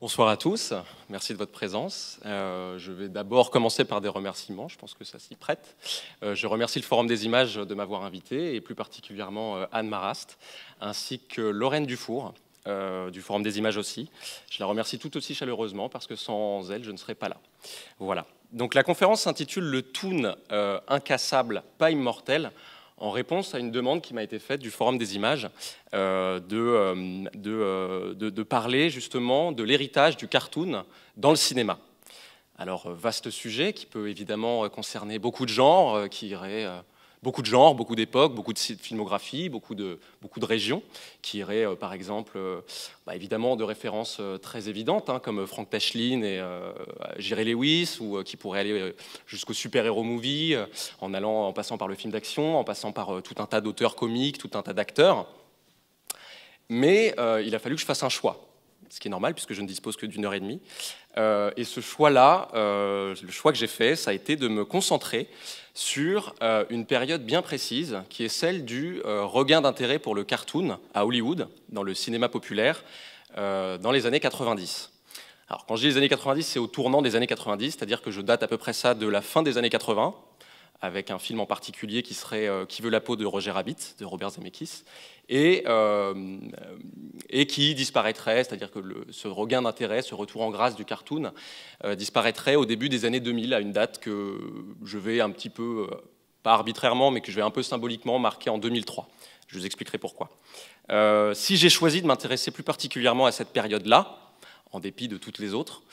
Bonsoir à tous, merci de votre présence. Je vais d'abord commencer par des remerciements, je pense que ça s'y prête. Je remercie le Forum des images de m'avoir invité, et plus particulièrement Anne Marast, ainsi que Lorraine Dufour, du Forum des images aussi. Je la remercie tout aussi chaleureusement, parce que sans elle, je ne serais pas là. Voilà. Donc la conférence s'intitule « Le Toon incassable, pas immortel », en réponse à une demande qui m'a été faite du Forum des images de parler justement de l'héritage du cartoon dans le cinéma. Alors, vaste sujet qui peut évidemment concerner beaucoup de genres, beaucoup d'époques, beaucoup de filmographies, beaucoup de régions, qui iraient par exemple, évidemment de références très évidentes, comme Frank Tashlin et Jerry Lewis, ou qui pourraient aller jusqu'au super-héros movie, en passant par le film d'action, en passant par tout un tas d'auteurs comiques, tout un tas d'acteurs. Mais il a fallu que je fasse un choix, ce qui est normal puisque je ne dispose que d'une heure et demie. Et ce choix-là, le choix que j'ai fait, ça a été de me concentrer sur une période bien précise, qui est celle du regain d'intérêt pour le cartoon à Hollywood, dans le cinéma populaire, dans les années 90. Alors, quand je dis les années 90, c'est au tournant des années 90, c'est-à-dire que je date à peu près ça de la fin des années 80, avec un film en particulier qui serait Qui veut la peau de Roger Rabbit, de Robert Zemeckis, et qui disparaîtrait, c'est-à-dire que ce regain d'intérêt, ce retour en grâce du cartoon, disparaîtrait au début des années 2000, à une date que je vais un petit peu, pas arbitrairement, mais que je vais un peu symboliquement marquer en 2003. Je vous expliquerai pourquoi. Si j'ai choisi de m'intéresser plus particulièrement à cette période-là, en dépit de toutes les autres,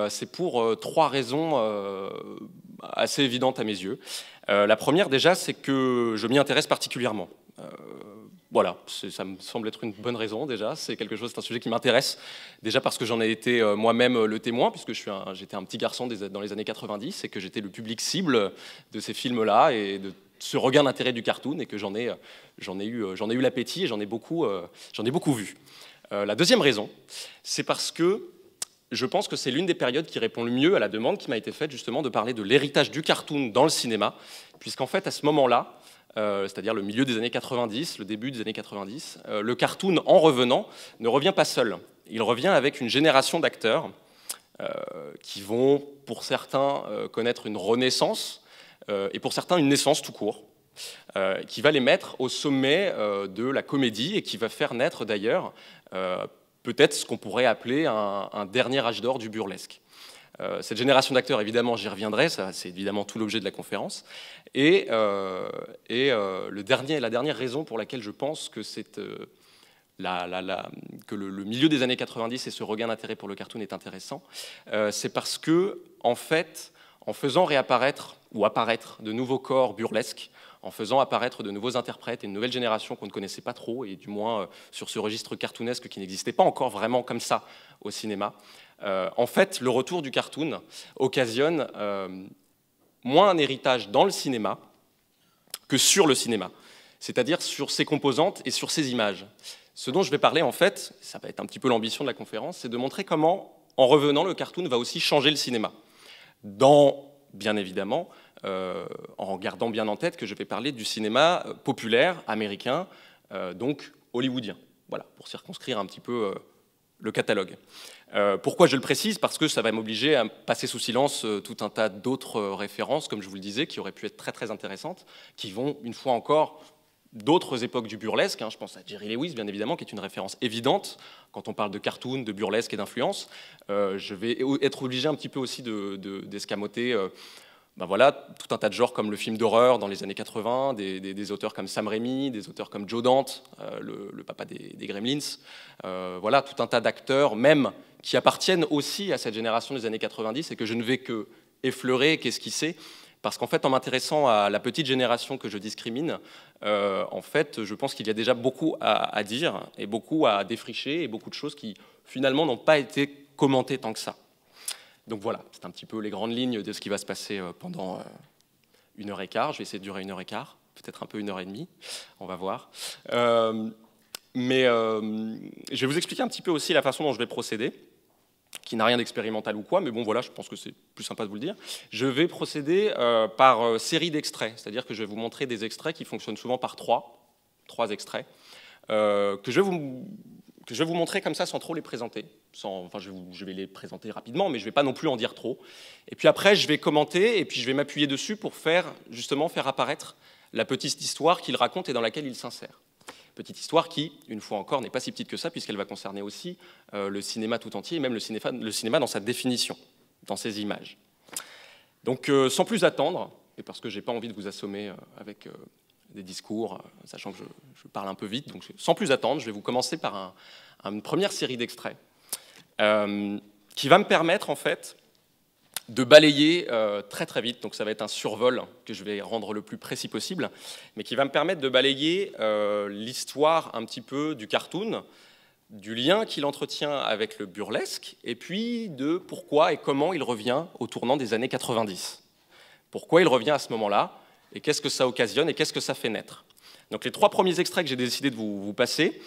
c'est pour trois raisons assez évidentes à mes yeux. La première, déjà, c'est que je m'y intéresse particulièrement. Voilà, ça me semble être une bonne raison, déjà. C'est un sujet qui m'intéresse, déjà parce que j'en ai été moi-même le témoin, puisque j'étais un petit garçon dans les années 90, et que j'étais le public cible de ces films-là, et de ce regain d'intérêt du cartoon, et que j'en ai eu l'appétit, et j'en ai beaucoup vu. La deuxième raison, c'est parce que je pense que c'est l'une des périodes qui répond le mieux à la demande qui m'a été faite, justement, de parler de l'héritage du cartoon dans le cinéma, puisqu'en fait, à ce moment-là, c'est-à-dire le milieu des années 90, le début des années 90, le cartoon, en revenant, ne revient pas seul. Il revient avec une génération d'acteurs qui vont, pour certains, connaître une renaissance, et pour certains, une naissance tout court, qui va les mettre au sommet de la comédie, et qui va faire naître, d'ailleurs, peut-être ce qu'on pourrait appeler un dernier âge d'or du burlesque. Cette génération d'acteurs, évidemment, j'y reviendrai, c'est évidemment tout l'objet de la conférence. Et la dernière raison pour laquelle je pense que le milieu des années 90 et ce regain d'intérêt pour le cartoon est intéressant, c'est parce que, en fait, en faisant réapparaître ou apparaître de nouveaux corps burlesques, en faisant apparaître de nouveaux interprètes et une nouvelle génération qu'on ne connaissait pas trop, et du moins sur ce registre cartoonesque qui n'existait pas encore vraiment comme ça au cinéma, en fait, le retour du cartoon occasionne moins un héritage dans le cinéma que sur le cinéma, c'est-à-dire sur ses composantes et sur ses images. Ce dont je vais parler, en fait, ça va être un petit peu l'ambition de la conférence, c'est de montrer comment, en revenant, le cartoon va aussi changer le cinéma. Bien évidemment, en gardant bien en tête que je vais parler du cinéma populaire américain, donc hollywoodien. Voilà, pour circonscrire un petit peu le catalogue. Pourquoi je le précise? Parce que ça va m'obliger à passer sous silence tout un tas d'autres références, comme je vous le disais, qui auraient pu être très très intéressantes, qui vont, une fois encore, d'autres époques du burlesque. Je pense à Jerry Lewis, bien évidemment, qui est une référence évidente quand on parle de cartoon, de burlesque et d'influence. Je vais être obligé un petit peu aussi d'escamoter voilà, tout un tas de genres comme le film d'horreur dans les années 80, des auteurs comme Sam Raimi, des auteurs comme Joe Dante, le papa des Gremlins. Voilà, tout un tas d'acteurs, même qui appartiennent aussi à cette génération des années 90 et que je ne vais que effleurer, qu'esquisser, parce qu'en fait, en m'intéressant à la petite génération que je discrimine, en fait, je pense qu'il y a déjà beaucoup à dire et beaucoup à défricher et beaucoup de choses qui, finalement, n'ont pas été commentées tant que ça. Donc voilà, c'est un petit peu les grandes lignes de ce qui va se passer pendant 1h15. Je vais essayer de durer 1h15, peut-être un peu 1h30, on va voir. Mais je vais vous expliquer un petit peu aussi la façon dont je vais procéder, qui n'a rien d'expérimental ou quoi, mais bon voilà, je pense que c'est plus sympa de vous le dire. Je vais procéder par série d'extraits, c'est-à-dire que je vais vous montrer des extraits qui fonctionnent souvent par trois extraits, que je vais que je vais vous montrer comme ça sans trop les présenter. Je vais les présenter rapidement, mais je ne vais pas non plus en dire trop. Et puis après, je vais commenter et puis je vais m'appuyer dessus pour justement faire apparaître la petite histoire qu'il raconte et dans laquelle il s'insère. Petite histoire qui, une fois encore, n'est pas si petite que ça, puisqu'elle va concerner aussi le cinéma tout entier, et même le cinéma dans sa définition, dans ses images. Donc, sans plus attendre, et parce que je n'ai pas envie de vous assommer avec des discours, sachant que je parle un peu vite, donc sans plus attendre, je vais vous commencer par une première série d'extraits qui va me permettre, en fait, de balayer très très vite, donc ça va être un survol que je vais rendre le plus précis possible, mais qui va me permettre de balayer l'histoire un petit peu du cartoon, du lien qu'il entretient avec le burlesque, et puis de pourquoi et comment il revient au tournant des années 90. Pourquoi il revient à ce moment-là, et qu'est-ce que ça occasionne, et qu'est-ce que ça fait naître. Donc les 3 premiers extraits que j'ai décidé de vous passer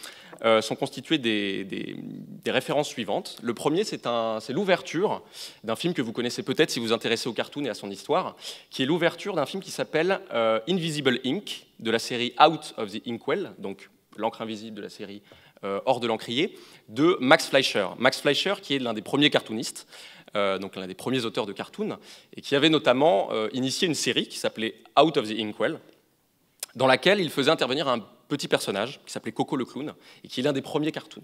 sont constitués des références suivantes. Le premier, c'est l'ouverture d'un film que vous connaissez peut-être si vous vous intéressez au cartoon et à son histoire, qui est l'ouverture d'un film qui s'appelle Invisible Ink, de la série Out of the Inkwell, donc l'encre invisible de la série Hors de l'encrier, de Max Fleischer. Max Fleischer, qui est l'un des premiers cartoonistes, donc l'un des premiers auteurs de cartoon, et qui avait notamment initié une série qui s'appelait Out of the Inkwell, dans laquelle il faisait intervenir un petit personnage qui s'appelait Coco le clown, et qui est l'un des premiers cartoons.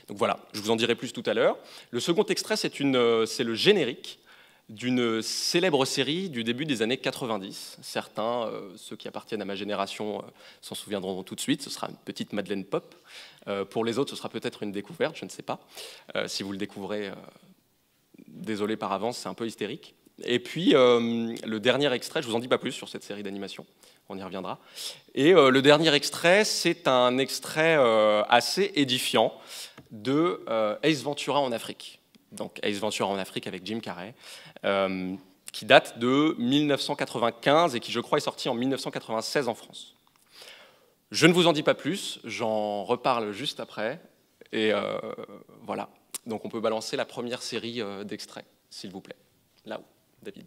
Donc voilà, je vous en dirai plus tout à l'heure. Le second extrait, c'est le générique d'une célèbre série du début des années 90. Certains, ceux qui appartiennent à ma génération, s'en souviendront tout de suite. Ce sera une petite Madeleine Pop. Pour les autres, ce sera peut-être une découverte, je ne sais pas. Si vous le découvrez, désolé par avance, c'est un peu hystérique. Et puis, le dernier extrait, je ne vous en dis pas plus sur cette série d'animation, on y reviendra. Et le dernier extrait, c'est un extrait assez édifiant de Ace Ventura en Afrique. Donc Ace Ventura en Afrique avec Jim Carrey, qui date de 1995 et qui, je crois, est sorti en 1996 en France. Je ne vous en dis pas plus, j'en reparle juste après. Et voilà, donc on peut balancer la première série d'extraits, s'il vous plaît. Là-haut, David.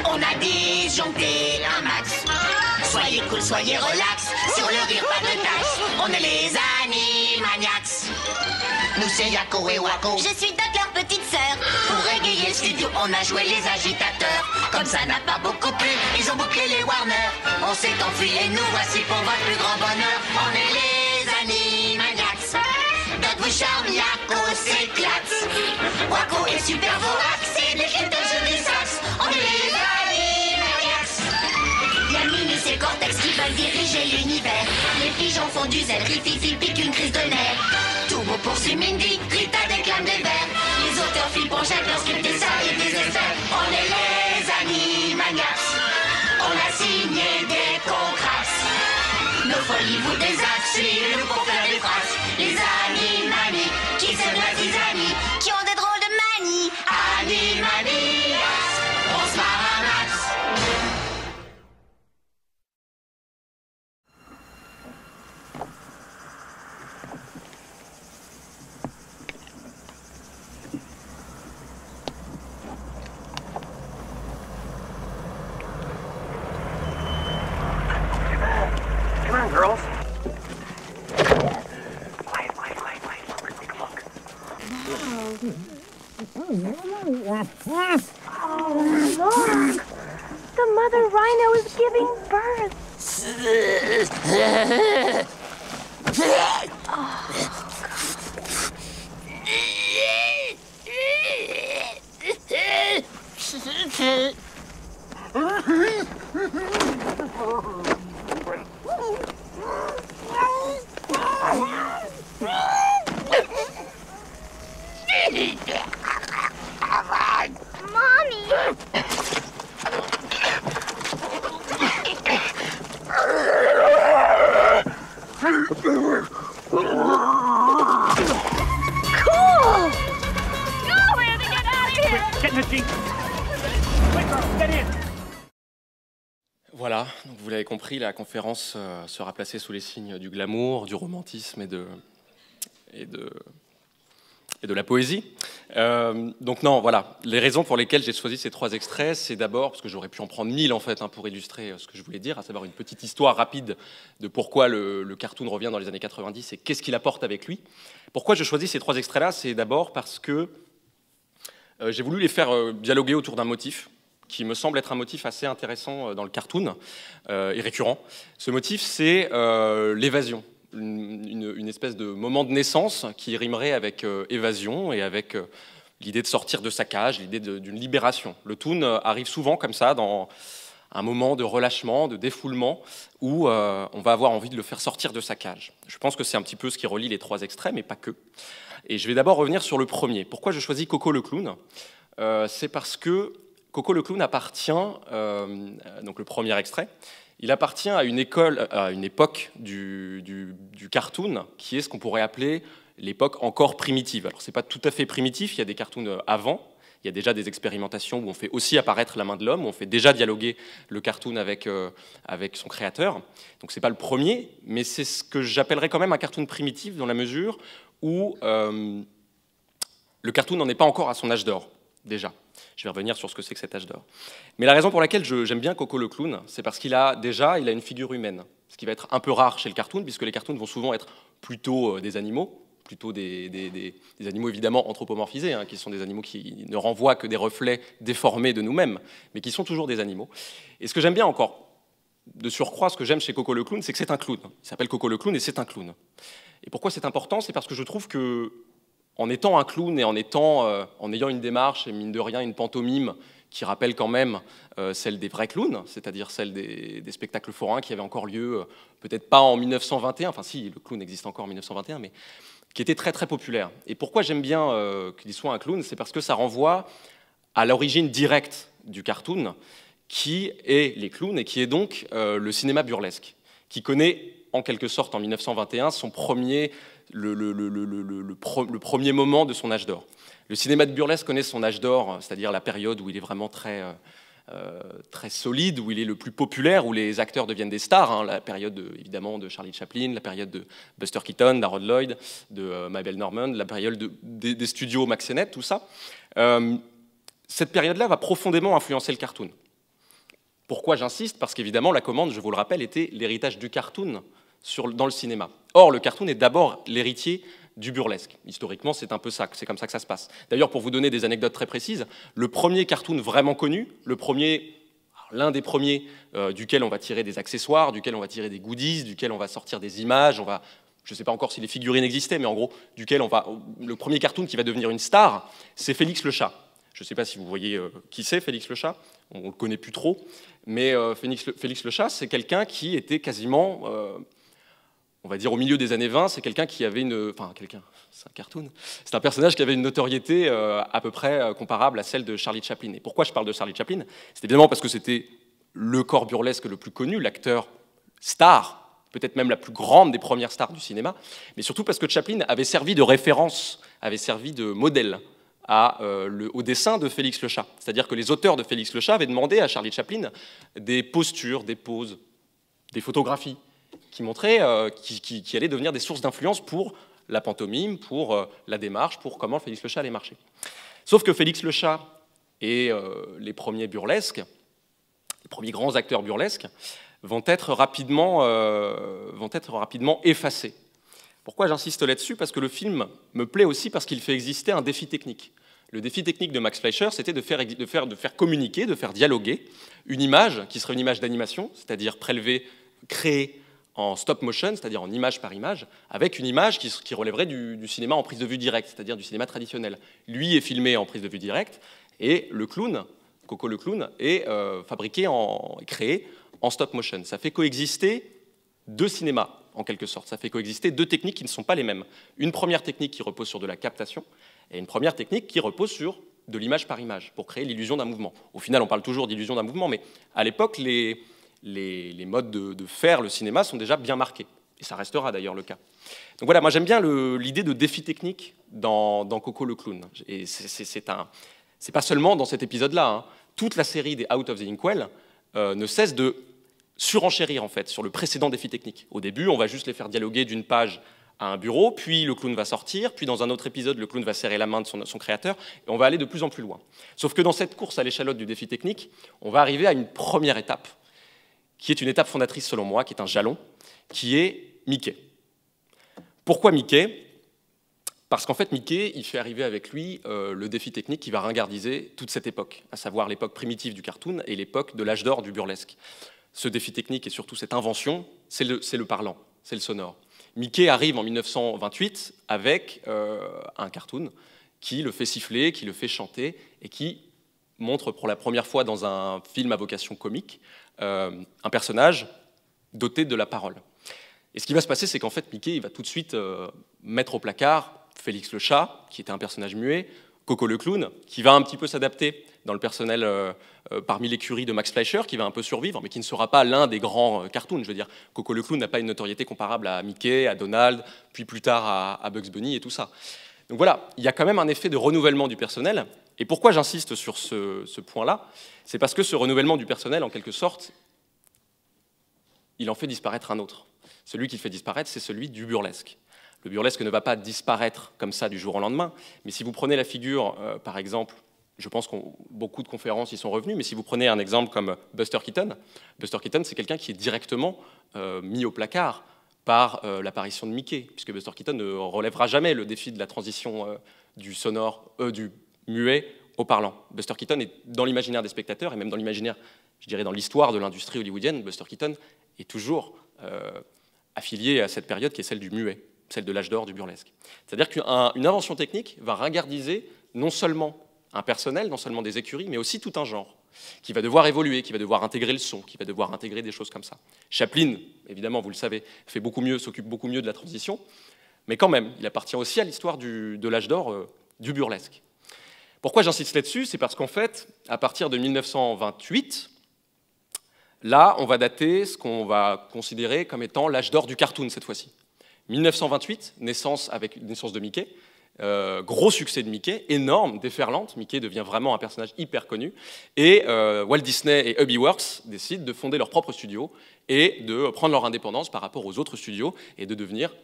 On a disjoncté un max. Soyez cool, soyez relax. Sur le rire, pas de taxe. On est les Animaniacs. Nous c'est Yako et Wako. Je suis Doc, leur petite sœur. Pour égayer le studio, on a joué les agitateurs. Comme ça n'a pas beaucoup plu, ils ont bouclé les Warner. On s'est enfui et nous voici pour votre plus grand bonheur. On est les Animaniacs. Doc vous charme, Yako s'éclate. Wako est super vorax, c'est des clips de jeux des sax. On est les Animaniacs. Y'a Minus et Cortex qui veulent diriger l'univers. Les pigeons font du zèle, Rififi pique une crise de nerfs. Turbo poursuit Mindy, Rita déclame des vers. Les auteurs filent pour chaque leur script des salles et des effets. On est les Animaniacs. On a signé des contrats. Nos folies vous désaxent, suivez-nous pour faire des phrases. Les Animaniacs qui s'aiment la zizanie, Qui ont des drôles de manies. Animaniacs, on se marre un max. Look! The mother rhino is giving birth. Mommy! Cool! No, we have to get out of here! Get in the Jeep. Quick, girl, get in. Voilà, donc vous l'avez compris, la conférence sera placée sous les signes du glamour, du romantisme et de la poésie. Donc non, voilà, les raisons pour lesquelles j'ai choisi ces 3 extraits, c'est d'abord, parce que j'aurais pu en prendre 1000 en fait, pour illustrer ce que je voulais dire, à savoir une petite histoire rapide de pourquoi le cartoon revient dans les années 90 et qu'est-ce qu'il apporte avec lui. Pourquoi je choisis ces 3 extraits-là, c'est d'abord parce que j'ai voulu les faire dialoguer autour d'un motif qui me semble être un motif assez intéressant dans le cartoon et récurrent. Ce motif, c'est l'évasion. Une espèce de moment de naissance qui rimerait avec évasion et avec l'idée de sortir de sa cage, l'idée d'une libération. Le toon arrive souvent comme ça, dans un moment de relâchement, de défoulement, où on va avoir envie de le faire sortir de sa cage. Je pense que c'est un petit peu ce qui relie les 3 extraits, mais pas que. Et je vais d'abord revenir sur le premier. Pourquoi je choisis Coco le clown? C'est parce que Coco le clown appartient, donc le premier extrait, il appartient à une époque du cartoon qui est ce qu'on pourrait appeler l'époque encore primitive. Alors c'est pas tout à fait primitif, il y a des cartoons avant, il y a déjà des expérimentations où on fait aussi apparaître la main de l'homme, où on fait déjà dialoguer le cartoon avec son créateur. Donc c'est pas le premier, mais c'est ce que j'appellerais quand même un cartoon primitif dans la mesure où le cartoon n'en est pas encore à son âge d'or, déjà. Je vais revenir sur ce que c'est que cet âge d'or. Mais la raison pour laquelle j'aime bien Coco le clown, c'est parce qu'il a une figure humaine, ce qui va être un peu rare chez le cartoon, puisque les cartoons vont souvent être plutôt des animaux, plutôt des animaux évidemment anthropomorphisés, qui sont des animaux qui ne renvoient que des reflets déformés de nous-mêmes, mais qui sont toujours des animaux. Et ce que j'aime bien encore, de surcroît, ce que j'aime chez Coco le clown, c'est que c'est un clown. Il s'appelle Coco le clown et c'est un clown. Et pourquoi c'est important? C'est parce que je trouve que en étant un clown et en ayant une démarche et mine de rien une pantomime qui rappelle quand même celle des vrais clowns, c'est-à-dire celle des spectacles forains qui avaient encore lieu, peut-être pas en 1921, enfin si, le clown existe encore en 1921, mais qui était très très populaire. Et pourquoi j'aime bien qu'il soit un clown? C'est parce que ça renvoie à l'origine directe du cartoon, qui est les clowns et qui est donc le cinéma burlesque, qui connaît en quelque sorte en 1921 son premier... Le premier moment de son âge d'or. Le cinéma de burlesque connaît son âge d'or, c'est-à-dire la période où il est vraiment très solide, où il est le plus populaire, où les acteurs deviennent des stars, la période évidemment de Charlie Chaplin, la période de Buster Keaton, d'Harold Lloyd, de Mabel Normand, la période des studios Max Sennett, tout ça. Cette période-là va profondément influencer le cartoon. Pourquoi j'insiste? Parce qu'évidemment, la commande, je vous le rappelle, était l'héritage du cartoon dans le cinéma. Or, le cartoon est d'abord l'héritier du burlesque. Historiquement, c'est un peu ça, c'est comme ça que ça se passe. D'ailleurs, pour vous donner des anecdotes très précises, le premier cartoon vraiment connu, l'un des premiers duquel on va tirer des accessoires, duquel on va tirer des goodies, duquel on va sortir des images, je ne sais pas encore si les figurines existaient, mais en gros, le premier cartoon qui va devenir une star, c'est Félix le chat. Je ne sais pas si vous voyez qui c'est, Félix le chat, on ne le connaît plus trop, mais Félix le chat, c'est quelqu'un qui était quasiment... on va dire au milieu des années 20, c'est quelqu'un qui avait c'est un cartoon, c'est un personnage qui avait une notoriété à peu près comparable à celle de Charlie Chaplin. Et pourquoi je parle de Charlie Chaplin? C'est évidemment parce que c'était le corps burlesque le plus connu, l'acteur star, peut-être même la plus grande des premières stars du cinéma, mais surtout parce que Chaplin avait servi de référence, avait servi de modèle au dessin de Félix le chat. C'est-à-dire que les auteurs de Félix le chat avaient demandé à Charlie Chaplin des postures, des poses, des photographies, qui montraient, qui allaient devenir des sources d'influence pour la pantomime, pour la démarche, pour comment Félix le chat allait marcher. Sauf que Félix le chat et les premiers burlesques, les premiers grands acteurs burlesques, vont être rapidement effacés. Pourquoi j'insiste là-dessus? Parce que le film me plaît aussi parce qu'il fait exister un défi technique. Le défi technique de Max Fleischer, c'était de faire communiquer, de faire dialoguer une image qui serait une image d'animation, c'est-à-dire prélevée, créée en stop motion, c'est-à-dire en image par image, avec une image qui relèverait du cinéma en prise de vue directe, c'est-à-dire du cinéma traditionnel. Lui est filmé en prise de vue directe, et le clown, Coco le clown, est créé en stop motion. Ça fait coexister deux cinémas, en quelque sorte. Ça fait coexister deux techniques qui ne sont pas les mêmes. Une première technique qui repose sur de la captation, et une première technique qui repose sur de l'image par image, pour créer l'illusion d'un mouvement. Au final, on parle toujours d'illusion d'un mouvement, mais à l'époque, les modes de faire le cinéma sont déjà bien marqués. Et ça restera d'ailleurs le cas. Donc voilà, moi j'aime bien l'idée de défi technique dans Coco le clown. Et c'est pas seulement dans cet épisode-là. Hein. Toute la série des Out of the Inkwell ne cesse de surenchérir en fait sur le précédent défi technique. Au début, on va juste les faire dialoguer d'une page à un bureau, puis le clown va sortir, puis dans un autre épisode, le clown va serrer la main de son créateur, et on va aller de plus en plus loin. Sauf que dans cette course à l'échalote du défi technique, on va arriver à une première étape, qui est une étape fondatrice selon moi, qui est un jalon, qui est Mickey. Pourquoi Mickey? Parce qu'en fait, Mickey, il fait arriver avec lui le défi technique qui va ringardiser toute cette époque, à savoir l'époque primitive du cartoon et l'époque de l'âge d'or du burlesque. Ce défi technique et surtout cette invention, c'est le parlant, c'est le sonore. Mickey arrive en 1928 avec un cartoon qui le fait siffler, qui le fait chanter et qui montre pour la première fois dans un film à vocation comique un personnage doté de la parole. Et ce qui va se passer, c'est qu'en fait, Mickey il va tout de suite mettre au placard Félix le chat, qui était un personnage muet, Coco le clown, qui va un petit peu s'adapter dans le personnel parmi l'écurie de Max Fleischer, qui va un peu survivre, mais qui ne sera pas l'un des grands cartoons. Je veux dire, Coco le clown n'a pas une notoriété comparable à Mickey, à Donald, puis plus tard à Bugs Bunny et tout ça. Donc voilà, il y a quand même un effet de renouvellement du personnel. Et pourquoi j'insiste sur ce point-là? C'est parce que ce renouvellement du personnel, en quelque sorte, il en fait disparaître un autre. Celui qu'il fait disparaître, c'est celui du burlesque. Le burlesque ne va pas disparaître comme ça du jour au lendemain, mais si vous prenez la figure, par exemple, je pense que beaucoup de conférences y sont revenues, mais si vous prenez un exemple comme Buster Keaton, c'est quelqu'un qui est directement mis au placard par l'apparition de Mickey, puisque Buster Keaton ne relèvera jamais le défi de la transition du muet au parlant. Buster Keaton est dans l'imaginaire des spectateurs, et même dans l'imaginaire, je dirais dans l'histoire de l'industrie hollywoodienne, Buster Keaton est toujours affilié à cette période qui est celle du muet, celle de l'âge d'or du burlesque. C'est-à-dire qu'une invention technique va ringardiser non seulement un personnel, non seulement des écuries, mais aussi tout un genre, qui va devoir évoluer, qui va devoir intégrer le son, qui va devoir intégrer des choses comme ça. Chaplin, évidemment, vous le savez, fait beaucoup mieux, s'occupe beaucoup mieux de la transition, mais quand même, il appartient aussi à l'histoire de l'âge d'or du burlesque. Pourquoi j'insiste là-dessus? C'est parce qu'en fait, à partir de 1928, là, on va dater ce qu'on va considérer comme étant l'âge d'or du cartoon cette fois-ci. 1928, naissance de Mickey, gros succès de Mickey, énorme, déferlante. Mickey devient vraiment un personnage hyper connu. Et Walt Disney et Hubbyworks décident de fonder leur propre studio et de prendre leur indépendance par rapport aux autres studios et de devenir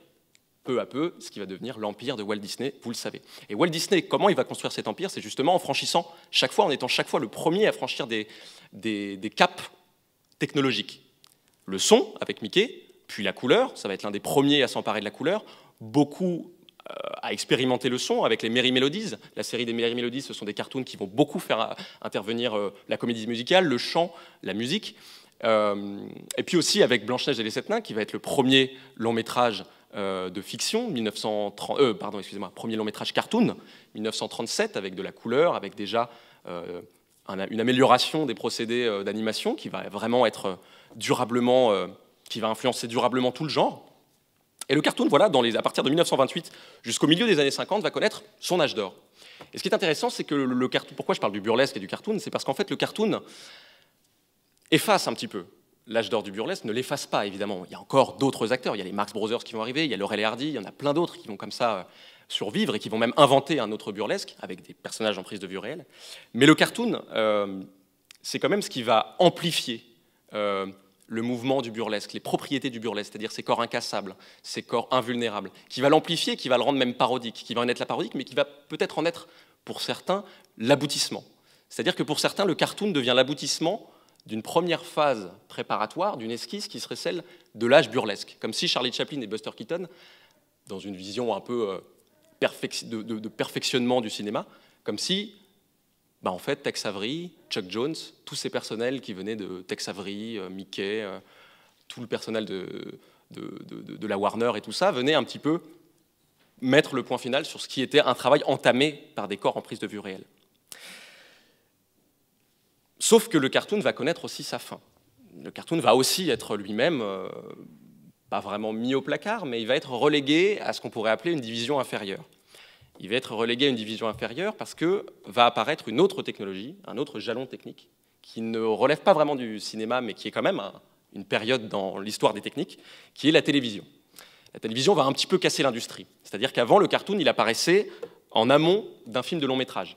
peu à peu ce qui va devenir l'empire de Walt Disney, vous le savez. Et Walt Disney, comment il va construire cet empire? C'est justement en franchissant chaque fois, en étant chaque fois le premier à franchir des caps technologiques. Le son avec Mickey, puis la couleur, ça va être l'un des premiers à s'emparer de la couleur, beaucoup à expérimenter le son avec les Merry Melodies. La série des Merry Melodies, ce sont des cartoons qui vont beaucoup faire intervenir la comédie musicale, le chant, la musique. Et puis aussi avec Blanche-Neige et les Sept Nains, qui va être le premier long métrage de fiction, premier long métrage cartoon, 1937, avec de la couleur, avec déjà une amélioration des procédés d'animation qui va vraiment être durablement, qui va influencer durablement tout le genre. Et le cartoon, voilà, à partir de 1928 jusqu'au milieu des années 50, va connaître son âge d'or. Et ce qui est intéressant, c'est que le cartoon, pourquoi je parle du burlesque et du cartoon, c'est parce qu'en fait, le cartoon efface un petit peu l'âge d'or du burlesque, ne l'efface pas, évidemment. Il y a encore d'autres acteurs, il y a les Marx Brothers qui vont arriver, il y a Laurel et Hardy, il y en a plein d'autres qui vont comme ça survivre et qui vont même inventer un autre burlesque avec des personnages en prise de vue réelle. Mais le cartoon, c'est quand même ce qui va amplifier le mouvement du burlesque, les propriétés du burlesque, c'est-à-dire ses corps incassables, ses corps invulnérables, qui va l'amplifier, qui va le rendre même parodique, qui va en être la parodique, mais qui va peut-être en être, pour certains, l'aboutissement. C'est-à-dire que pour certains, le cartoon devient l'aboutissement d'une première phase préparatoire, d'une esquisse qui serait celle de l'âge burlesque, comme si Charlie Chaplin et Buster Keaton dans une vision un peu de perfectionnement du cinéma, comme si, en fait, Tex Avery, Chuck Jones, tous ces personnels qui venaient de Tex Avery, Mickey, tout le personnel de la Warner et tout ça, venaient un petit peu mettre le point final sur ce qui était un travail entamé par des corps en prise de vue réelle. Sauf que le cartoon va connaître aussi sa fin. Le cartoon va aussi être lui-même, pas vraiment mis au placard, mais il va être relégué à ce qu'on pourrait appeler une division inférieure. Il va être relégué à une division inférieure parce que va apparaître une autre technologie, un autre jalon technique, qui ne relève pas vraiment du cinéma, mais qui est quand même une période dans l'histoire des techniques, qui est la télévision. La télévision va un petit peu casser l'industrie. C'est-à-dire qu'avant, le cartoon, il apparaissait en amont d'un film de long métrage.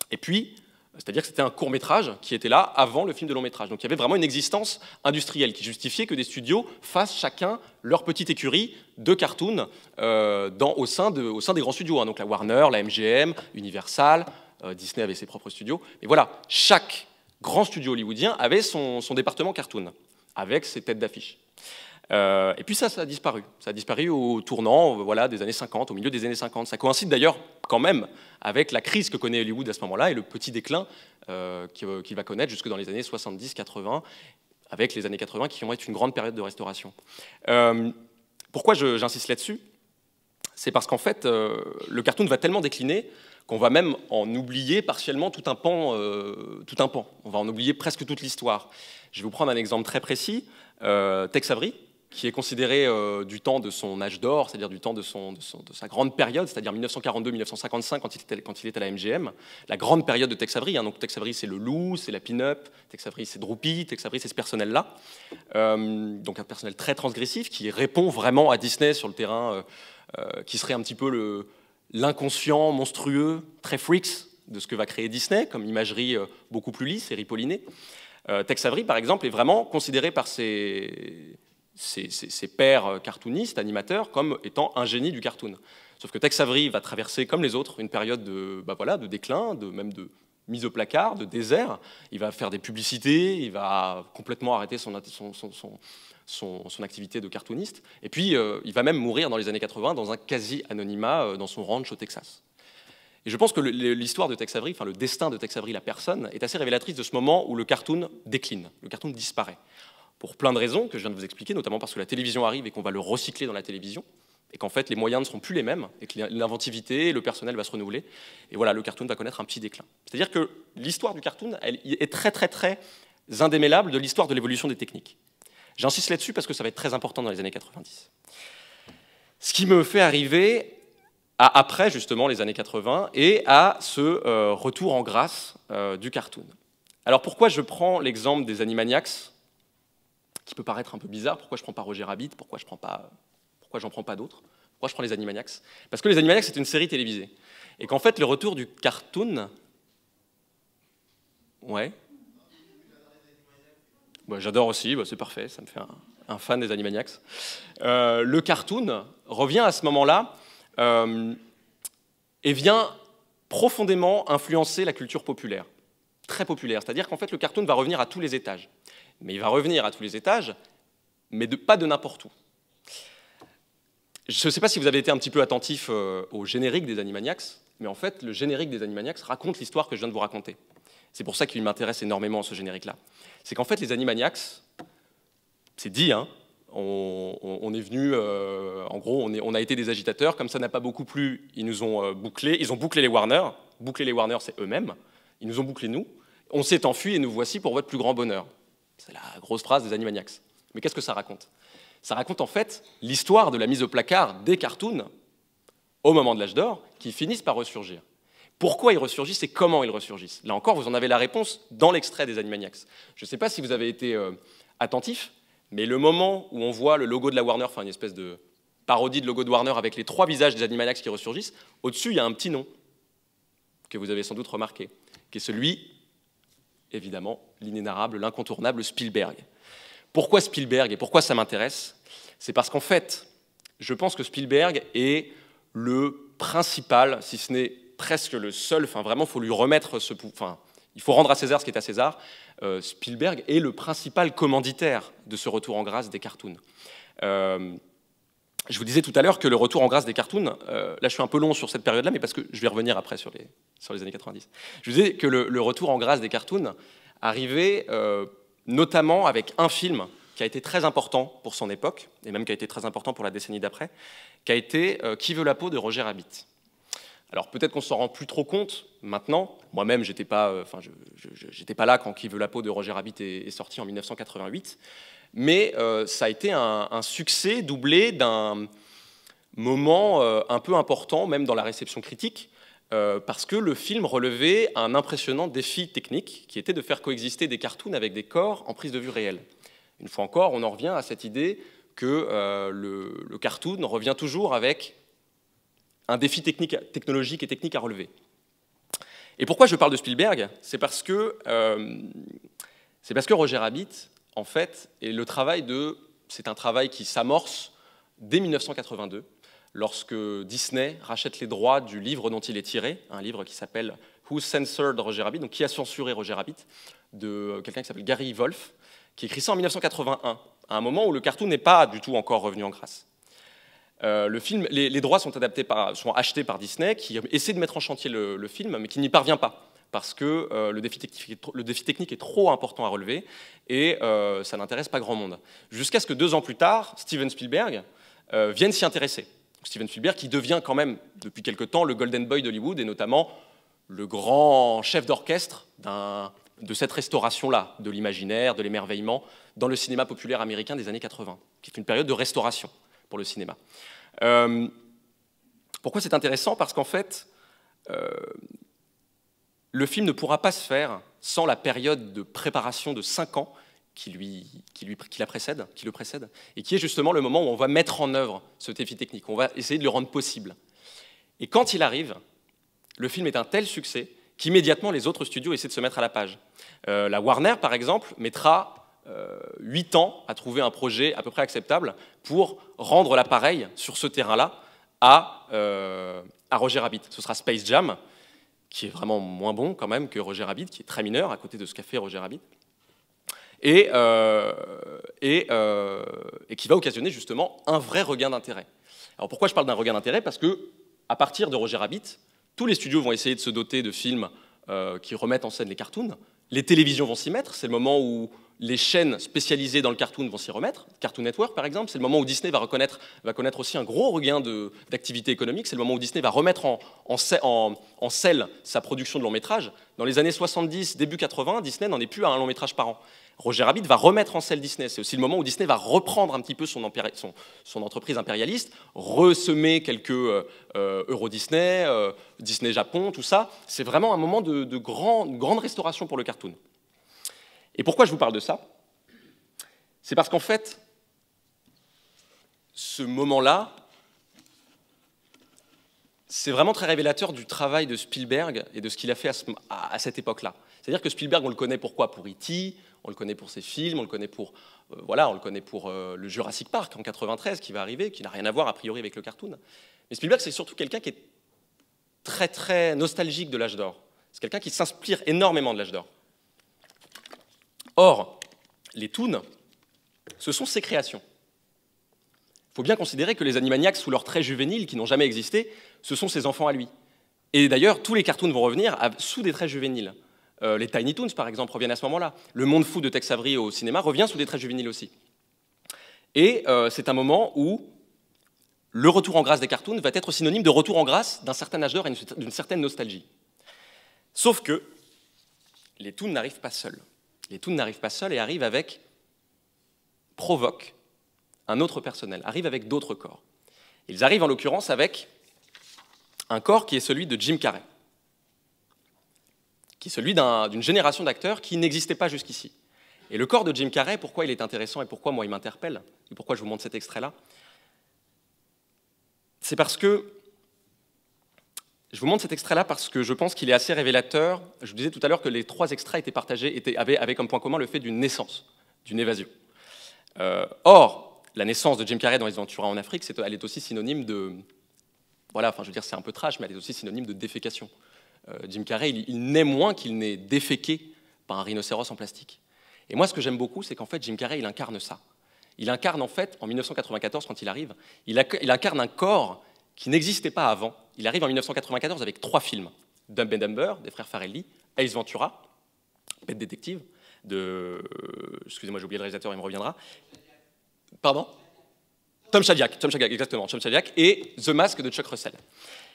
Et puis, c'est-à-dire que c'était un court-métrage qui était là avant le film de long métrage. Donc il y avait vraiment une existence industrielle qui justifiait que des studios fassent chacun leur petite écurie de cartoon au sein des grands studios. Donc la Warner, la MGM, Universal, Disney avait ses propres studios. Mais voilà, chaque grand studio hollywoodien avait son département cartoon, avec ses têtes d'affiche. Et puis ça a disparu. Ça a disparu au tournant des années 50, au milieu des années 50. Ça coïncide d'ailleurs quand même avec la crise que connaît Hollywood à ce moment-là et le petit déclin qu'il va connaître jusque dans les années 70-80, avec les années 80 qui vont être une grande période de restauration. Pourquoi j'insiste là-dessus? C'est parce qu'en fait, le cartoon va tellement décliner qu'on va même en oublier partiellement tout un pan. On va en oublier presque toute l'histoire. Je vais vous prendre un exemple très précis. Tex Avery, qui est considéré du temps de son âge d'or, c'est-à-dire du temps de sa grande période, c'est-à-dire 1942-1955 quand il est à la MGM, la grande période de Tex Avery. Donc Tex Avery, c'est le loup, c'est la pin-up, Tex Avery, c'est Droopy, Tex Avery, c'est ce personnel-là. Donc un personnel très transgressif qui répond vraiment à Disney sur le terrain, qui serait un petit peu l'inconscient monstrueux, très freaks de ce que va créer Disney, comme imagerie beaucoup plus lisse et ripollinée. Tex Avery, par exemple, est vraiment considéré par ses pairs cartoonistes, animateurs, comme étant un génie du cartoon. Sauf que Tex Avery va traverser, comme les autres, une période de déclin, même de mise au placard, de désert. Il va faire des publicités, il va complètement arrêter son activité de cartooniste. Et puis, il va même mourir dans les années 80 dans un quasi-anonymat dans son ranch au Texas. Et je pense que l'histoire de Tex Avery, le destin de Tex Avery, la personne, est assez révélatrice de ce moment où le cartoon décline, le cartoon disparaît. Pour plein de raisons que je viens de vous expliquer, notamment parce que la télévision arrive et qu'on va le recycler dans la télévision, et qu'en fait les moyens ne seront plus les mêmes, et que l'inventivité, le personnel va se renouveler, et voilà, le cartoon va connaître un petit déclin. C'est-à-dire que l'histoire du cartoon, elle est très très très indémêlable de l'histoire de l'évolution des techniques. J'insiste là-dessus parce que ça va être très important dans les années 90. Ce qui me fait arriver après justement les années 80 et à ce retour en grâce du cartoon. Alors pourquoi je prends l'exemple des Animaniacs, qui peut paraître un peu bizarre? Pourquoi je ne prends pas Roger Rabbit? Pourquoi j'en prends pas d'autres? Pourquoi je prends les Animaniacs? Parce que les Animaniacs, c'est une série télévisée. Et qu'en fait, le retour du cartoon... Ouais. J'adore aussi, c'est parfait, ça me fait un fan des Animaniacs. Le cartoon revient à ce moment-là et vient profondément influencer la culture populaire, très populaire. C'est-à-dire qu'en fait, le cartoon va revenir à tous les étages. Mais il va revenir à tous les étages, mais pas de n'importe où. Je ne sais pas si vous avez été un petit peu attentif au générique des Animaniacs, mais en fait, le générique des Animaniacs raconte l'histoire que je viens de vous raconter. C'est pour ça qu'il m'intéresse énormément, ce générique-là. C'est qu'en fait, les Animaniacs, c'est dit, hein, on est venu, en gros, on a été des agitateurs, comme ça n'a pas beaucoup plu, ils nous ont bouclés, ils ont bouclé les Warner. Boucler les Warner, c'est eux-mêmes. Ils nous ont bouclé nous. On s'est enfui et nous voici pour votre plus grand bonheur. C'est la grosse phrase des Animaniacs. Mais qu'est-ce que ça raconte? Ça raconte en fait l'histoire de la mise au placard des cartoons au moment de l'âge d'or qui finissent par ressurgir. Pourquoi ils ressurgissent et comment ils ressurgissent? Là encore, vous en avez la réponse dans l'extrait des Animaniacs. Je ne sais pas si vous avez été attentif, mais le moment où on voit le logo de la Warner, enfin une espèce de parodie de logo de Warner avec les 3 visages des Animaniacs qui ressurgissent, au-dessus, il y a un petit nom que vous avez sans doute remarqué, qui est celui, évidemment, l'inénarrable, l'incontournable Spielberg. Pourquoi Spielberg et pourquoi ça m'intéresse? C'est parce qu'en fait, je pense que Spielberg est le principal, si ce n'est presque le seul, vraiment, il faut lui remettre il faut rendre à César ce qui est à César. Spielberg est le principal commanditaire de ce retour en grâce des cartoons. Je vous disais tout à l'heure que le retour en grâce des cartoons, là je suis un peu long sur cette période-là, mais parce que je vais revenir après sur les années 90. Je vous disais que le retour en grâce des cartoons arrivait notamment avec un film qui a été très important pour son époque, et même qui a été très important pour la décennie d'après, qui a été Qui veut la peau de Roger Rabbit. Alors peut-être qu'on s'en rend plus trop compte maintenant. Moi-même, j'étais pas là quand Qui veut la peau de Roger Rabbit est sorti en 1988. Mais ça a été un succès doublé d'un moment un peu important, même dans la réception critique, parce que le film relevait un impressionnant défi technique, qui était de faire coexister des cartoons avec des corps en prise de vue réelle. Une fois encore, on en revient à cette idée que le cartoon revient toujours avec un défi technologique et technique à relever. Et pourquoi je parle de Spielberg? C'est parce que Roger Rabbit, en fait, c'est un travail qui s'amorce dès 1982, lorsque Disney rachète les droits du livre dont il est tiré, un livre qui s'appelle Who Censored Roger Rabbit, donc Qui a censuré Roger Rabbit, de quelqu'un qui s'appelle Gary Wolf, qui écrit ça en 1981, à un moment où le cartoon n'est pas du tout encore revenu en grâce. Les droits sont achetés par Disney, qui essaie de mettre en chantier le film, mais qui n'y parvient pas, parce que le défi technique est trop important à relever, et ça n'intéresse pas grand monde. Jusqu'à ce que 2 ans plus tard, Steven Spielberg vienne s'y intéresser. Steven Spielberg qui devient quand même, depuis quelque temps, le Golden Boy d'Hollywood, et notamment le grand chef d'orchestre de cette restauration-là, de l'imaginaire, de l'émerveillement, dans le cinéma populaire américain des années 80, qui est une période de restauration pour le cinéma. Pourquoi c'est intéressant? Parce qu'en fait, le film ne pourra pas se faire sans la période de préparation de 5 ans qui le précède, et qui est justement le moment où on va mettre en œuvre ce défi technique, on va essayer de le rendre possible. Et quand il arrive, le film est un tel succès qu'immédiatement les autres studios essaient de se mettre à la page. La Warner, par exemple, mettra 8 ans à trouver un projet à peu près acceptable pour rendre l'appareil sur ce terrain-là à Roger Rabbit. Ce sera Space Jam, qui est vraiment moins bon quand même que Roger Rabbit, qui est très mineur à côté de ce qu'a fait Roger Rabbit, et qui va occasionner justement un vrai regain d'intérêt. Alors pourquoi je parle d'un regain d'intérêt? Parce que à partir de Roger Rabbit, tous les studios vont essayer de se doter de films qui remettent en scène les cartoons. Les télévisions vont s'y mettre, c'est le moment où les chaînes spécialisées dans le cartoon vont s'y remettre. Cartoon Network, par exemple, c'est le moment où Disney va connaître aussi un gros regain d'activité économique. C'est le moment où Disney va remettre en selle sa production de long métrage. Dans les années 70, début 80, Disney n'en est plus à un long métrage par an. Roger Rabbit va remettre en selle Disney. C'est aussi le moment où Disney va reprendre un petit peu son entreprise impérialiste, ressemer quelques Euro Disney, Disney Japon, tout ça. C'est vraiment un moment de grande restauration pour le cartoon. Et pourquoi je vous parle de ça? C'est parce qu'en fait, ce moment-là, c'est vraiment très révélateur du travail de Spielberg et de ce qu'il a fait à cette époque-là. C'est-à-dire que Spielberg, on le connaît pourquoi? Pour E.T., on le connaît pour ses films, on le connaît pour, le Jurassic Park en 93 qui va arriver, qui n'a rien à voir a priori avec le cartoon. Mais Spielberg, c'est surtout quelqu'un qui est très très nostalgique de l'âge d'or. C'est quelqu'un qui s'inspire énormément de l'âge d'or. Or, les toons, ce sont ses créations. Il faut bien considérer que les Animaniacs, sous leurs traits juvéniles, qui n'ont jamais existé, ce sont ses enfants à lui. Et d'ailleurs, tous les cartoons vont revenir sous des traits juvéniles. Les Tiny Toons, par exemple, reviennent à ce moment-là. Le Monde fou de Tex Avery au cinéma revient sous des traits juvéniles aussi. Et c'est un moment où le retour en grâce des cartoons va être synonyme de retour en grâce d'un certain âge d'or et d'une certaine nostalgie. Sauf que les toons n'arrivent pas seuls. Les toons n'arrivent pas seuls et provoquent un autre personnel, arrivent avec d'autres corps. Ils arrivent en l'occurrence avec un corps qui est celui de Jim Carrey, qui est celui d'une génération d'acteurs qui n'existait pas jusqu'ici. Et le corps de Jim Carrey, pourquoi il est intéressant et pourquoi moi il m'interpelle, et pourquoi je vous montre cet extrait-là, c'est parce que je vous montre cet extrait-là parce que je pense qu'il est assez révélateur. Je vous disais tout à l'heure que les 3 extraits étaient partagés, avaient comme point commun le fait d'une naissance, d'une évasion. Or, la naissance de Jim Carrey dans Les Aventuriers en Afrique, elle est aussi synonyme de... Voilà, enfin je veux dire, c'est un peu trash, mais elle est aussi synonyme de défécation. Jim Carrey, il naît moins qu'il n'est déféqué par un rhinocéros en plastique. Et moi, ce que j'aime beaucoup, c'est qu'en fait, Jim Carrey, il incarne ça. Il incarne en fait, en 1994, quand il arrive, il incarne un corps qui n'existait pas avant. Il arrive en 1994 avec 3 films. Dumb and Dumber, des frères Farrelly, Ace Ventura, Pet Detective, excusez-moi, j'ai oublié le réalisateur, il me reviendra. Pardon ? Tom Shadyac, exactement, Tom Shadyac, et The Mask de Chuck Russell.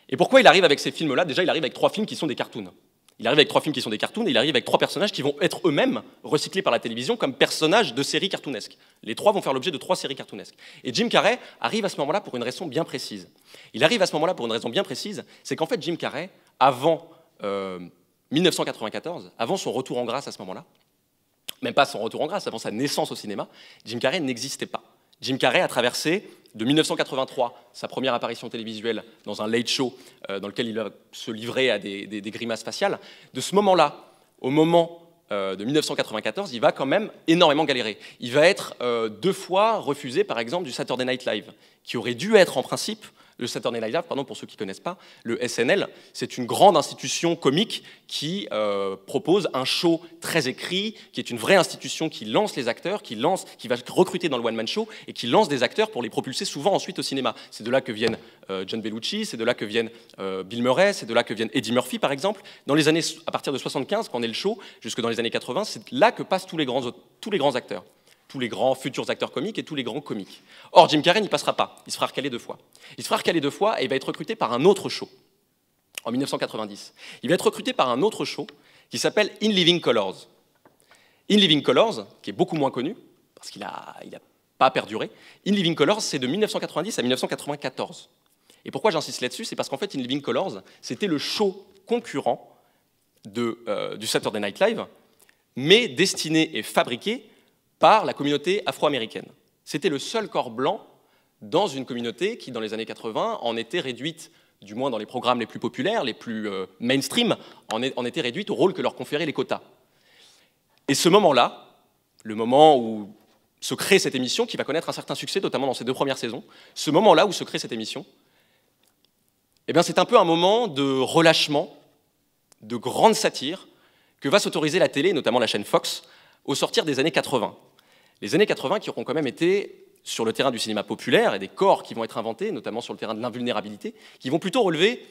Et pourquoi il arrive avec ces films-là ? Déjà, il arrive avec 3 films qui sont des cartoons. Il arrive avec 3 films qui sont des cartoons, et il arrive avec 3 personnages qui vont être eux-mêmes recyclés par la télévision comme personnages de séries cartoonesques. Les 3 vont faire l'objet de 3 séries cartoonesques. Et Jim Carrey arrive à ce moment-là pour une raison bien précise. Il arrive à ce moment-là pour une raison bien précise, c'est qu'en fait, Jim Carrey, avant 1994, avant son retour en grâce à ce moment-là, même pas son retour en grâce, avant sa naissance au cinéma, Jim Carrey n'existait pas. Jim Carrey a traversé de 1983 sa première apparition télévisuelle dans un late show dans lequel il va se livrer à des grimaces faciales. De ce moment-là, au moment de 1994, il va quand même énormément galérer. Il va être 2 fois refusé, par exemple, du Saturday Night Live, qui aurait dû être en principe le Saturday Night Live, pardon, pour ceux qui ne connaissent pas, le SNL, c'est une grande institution comique qui propose un show très écrit, qui est une vraie institution qui lance les acteurs, qui va recruter dans le one-man show et qui lance des acteurs pour les propulser souvent ensuite au cinéma. C'est de là que viennent John Belushi, c'est de là que viennent Bill Murray, c'est de là que viennent Eddie Murphy, par exemple. Dans les années, à partir de 75, quand on est le show, jusque dans les années 80, c'est là que passent tous les grands acteurs. Tous les grands futurs acteurs comiques et tous les grands comiques. Or, Jim Carrey n'y passera pas. Il se fera recaler 2 fois. Il se fera recaler 2 fois et il va être recruté par un autre show, en 1990. Il va être recruté par un autre show qui s'appelle In Living Colors. In Living Colors, qui est beaucoup moins connu, parce qu'il n'a pas perduré. In Living Colors, c'est de 1990 à 1994. Et pourquoi j'insiste là-dessus ? C'est parce qu'en fait, In Living Colors, c'était le show concurrent du Saturday Night Live, mais destiné et fabriqué par la communauté afro-américaine. C'était le seul corps blanc dans une communauté qui, dans les années 80, en était réduite, du moins dans les programmes les plus populaires, les plus mainstream, en était réduite au rôle que leur conféraient les quotas. Et ce moment-là, le moment où se crée cette émission, qui va connaître un certain succès, notamment dans ses 2 premières saisons, ce moment-là où se crée cette émission, eh bien, c'est un peu un moment de relâchement, de grande satire, que va s'autoriser la télé, notamment la chaîne Fox, au sortir des années 80. Les années 80 qui auront quand même été, sur le terrain du cinéma populaire, et des corps qui vont être inventés, notamment sur le terrain de l'invulnérabilité, qui vont plutôt relever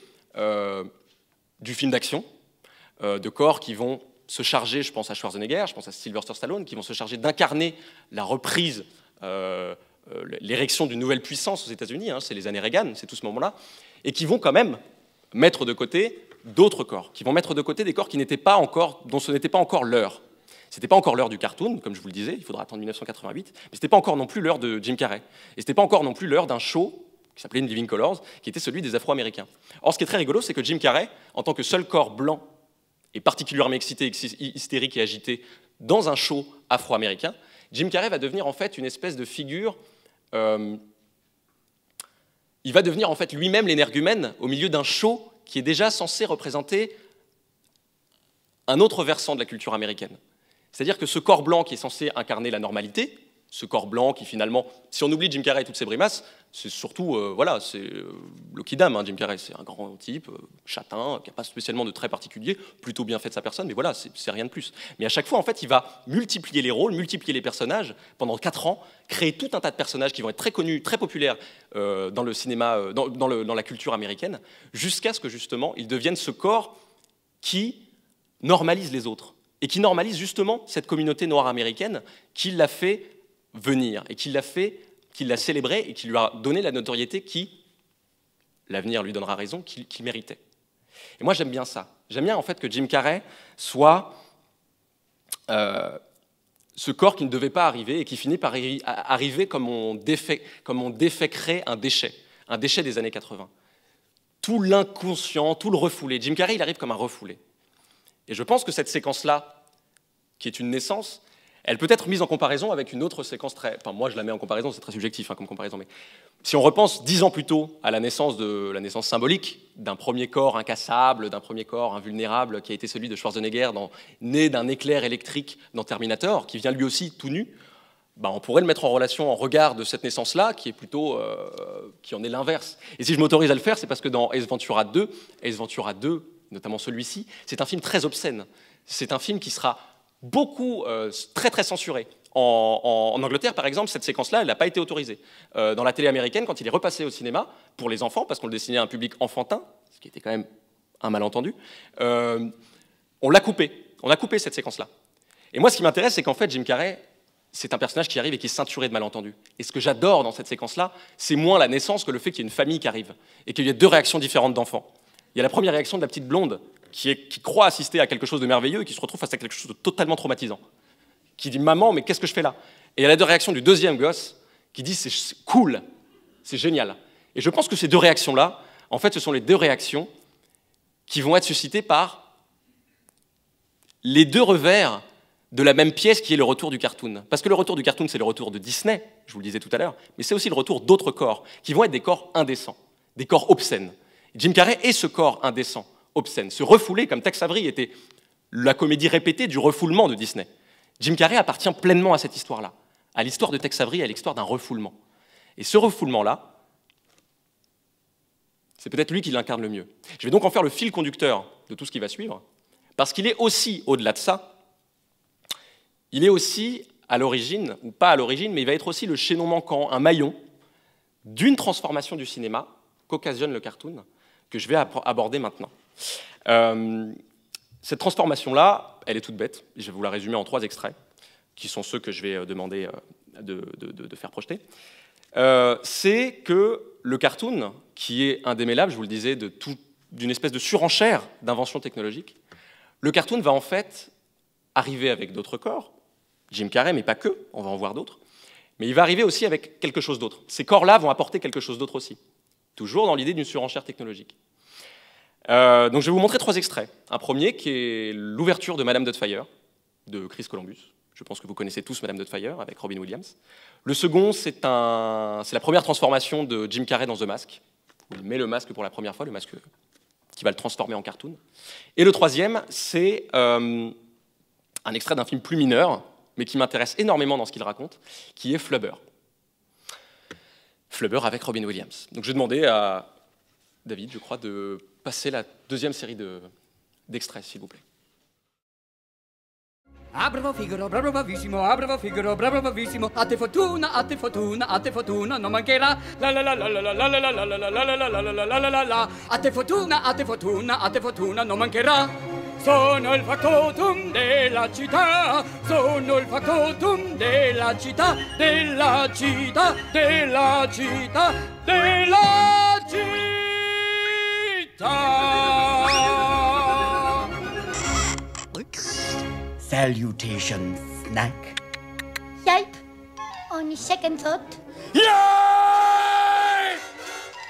du film d'action, de corps qui vont se charger, je pense à Schwarzenegger, je pense à Sylvester Stallone, qui vont se charger d'incarner la reprise, l'érection d'une nouvelle puissance aux États-Unis, hein, c'est les années Reagan, c'est tout ce moment-là, et qui vont quand même mettre de côté d'autres corps, qui vont mettre de côté des corps qui n'étaient pas encore, dont ce n'était pas encore l'heure. C'était pas encore l'heure du cartoon, comme je vous le disais, il faudra attendre 1988, mais c'était pas encore non plus l'heure de Jim Carrey. Et c'était pas encore non plus l'heure d'un show qui s'appelait In Living Colors, qui était celui des Afro-Américains. Or, ce qui est très rigolo, c'est que Jim Carrey, en tant que seul corps blanc, est particulièrement excité, hystérique et agité dans un show afro-américain, Jim Carrey va devenir en fait une espèce de figure. Il va devenir en fait lui-même l'énergumène au milieu d'un show qui est déjà censé représenter un autre versant de la culture américaine. C'est-à-dire que ce corps blanc qui est censé incarner la normalité, ce corps blanc qui finalement, si on oublie Jim Carrey et toutes ses grimaces, c'est surtout, c'est le kidam, hein, Jim Carrey, c'est un grand type, châtain, qui n'a pas spécialement de traits particuliers, plutôt bien fait de sa personne, mais voilà, c'est rien de plus. Mais à chaque fois, en fait, il va multiplier les rôles, multiplier les personnages, pendant 4 ans, créer tout un tas de personnages qui vont être très connus, très populaires dans le cinéma, dans la culture américaine, jusqu'à ce que, justement, il devienne ce corps qui normalise les autres. Et qui normalise justement cette communauté noire américaine qui l'a fait venir, et qui l'a célébré, et qui lui a donné la notoriété qui, l'avenir lui donnera raison, qu'il méritait. Et moi j'aime bien ça. J'aime bien en fait que Jim Carrey soit ce corps qui ne devait pas arriver, et qui finit par arriver comme on déféquerait un déchet des années 80. Tout l'inconscient, tout le refoulé. Jim Carrey, il arrive comme un refoulé. Et je pense que cette séquence-là, qui est une naissance, elle peut être mise en comparaison avec une autre séquence très... Enfin, moi, je la mets en comparaison, c'est très subjectif comme comparaison, mais si on repense 10 ans plus tôt à la naissance symbolique d'un premier corps incassable, d'un premier corps invulnérable, qui a été celui de Schwarzenegger, né d'un éclair électrique dans Terminator, qui vient lui aussi tout nu, on pourrait le mettre en relation, en regard de cette naissance-là, qui est plutôt... qui en est l'inverse. Et si je m'autorise à le faire, c'est parce que dans Ace Ventura 2, notamment celui-ci, c'est un film très obscène. C'est un film qui sera beaucoup, très très censuré. En Angleterre, par exemple, cette séquence-là, elle n'a pas été autorisée. Dans la télé américaine, quand il est repassé au cinéma, pour les enfants, parce qu'on le destinait à un public enfantin, ce qui était quand même un malentendu, on l'a coupé. On a coupé cette séquence-là. Et moi, ce qui m'intéresse, c'est qu'en fait, Jim Carrey, c'est un personnage qui arrive et qui est ceinturé de malentendus. Et ce que j'adore dans cette séquence-là, c'est moins la naissance que le fait qu'il y ait une famille qui arrive et qu'il y ait deux réactions différentes d'enfants. Il y a la première réaction de la petite blonde qui croit assister à quelque chose de merveilleux et qui se retrouve face à quelque chose de totalement traumatisant. Qui dit « Maman, mais qu'est-ce que je fais là ?» Et il y a la deux réactions du deuxième gosse qui dit « C'est cool, c'est génial ». Et je pense que ces deux réactions-là, en fait, ce sont les deux réactions qui vont être suscitées par les deux revers de la même pièce qui est le retour du cartoon. Parce que le retour du cartoon, c'est le retour de Disney, je vous le disais tout à l'heure, mais c'est aussi le retour d'autres corps, qui vont être des corps indécents, des corps obscènes. Jim Carrey est ce corps indécent, obscène. Se refouler, comme Tex Avery était la comédie répétée du refoulement de Disney. Jim Carrey appartient pleinement à cette histoire-là, à l'histoire de Tex Avery, à l'histoire d'un refoulement. Et ce refoulement-là, c'est peut-être lui qui l'incarne le mieux. Je vais donc en faire le fil conducteur de tout ce qui va suivre, parce qu'il est aussi, au-delà de ça, il est aussi à l'origine, ou pas à l'origine, mais il va être aussi le chaînon manquant, un maillon d'une transformation du cinéma qu'occasionne le cartoon, que je vais aborder maintenant. Cette transformation-là, elle est toute bête. Je vais vous la résumer en 3 extraits, qui sont ceux que je vais demander de faire projeter. C'est que le cartoon, qui est indémêlable, je vous le disais, d'une espèce de surenchère d'inventions technologiques, le cartoon va en fait arriver avec d'autres corps, Jim Carrey, mais pas que, on va en voir d'autres, mais il va arriver aussi avec quelque chose d'autre. Ces corps-là vont apporter quelque chose d'autre aussi, toujours dans l'idée d'une surenchère technologique. Donc je vais vous montrer 3 extraits. Un premier qui est l'ouverture de Madame Doubtfire, de Chris Columbus. Je pense que vous connaissez tous Madame Doubtfire, avec Robin Williams. Le second, c'est la première transformation de Jim Carrey dans The Mask, où il met le masque pour la première fois, le masque qui va le transformer en cartoon. Et le troisième, c'est un extrait d'un film plus mineur, mais qui m'intéresse énormément dans ce qu'il raconte, qui est Flubber. Flubber avec Robin Williams. Donc je vais demander à David, je crois, de passer la deuxième série d'extraits, s'il vous plaît. Ah bravo Figaro, bravo bravissimo, ah bravo Figaro, bravo bravissimo, a te fortuna, a te fortuna, a te fortuna, non mancherà, la la la la la la la la la la la la la la la la la la la, a te fortuna, a te fortuna, a te fortuna, non mancherà. Sono il factotum della città, sono il factotum della città, della città, della città, della città. Salutations, Snack. Yipe. On second thought. Yay!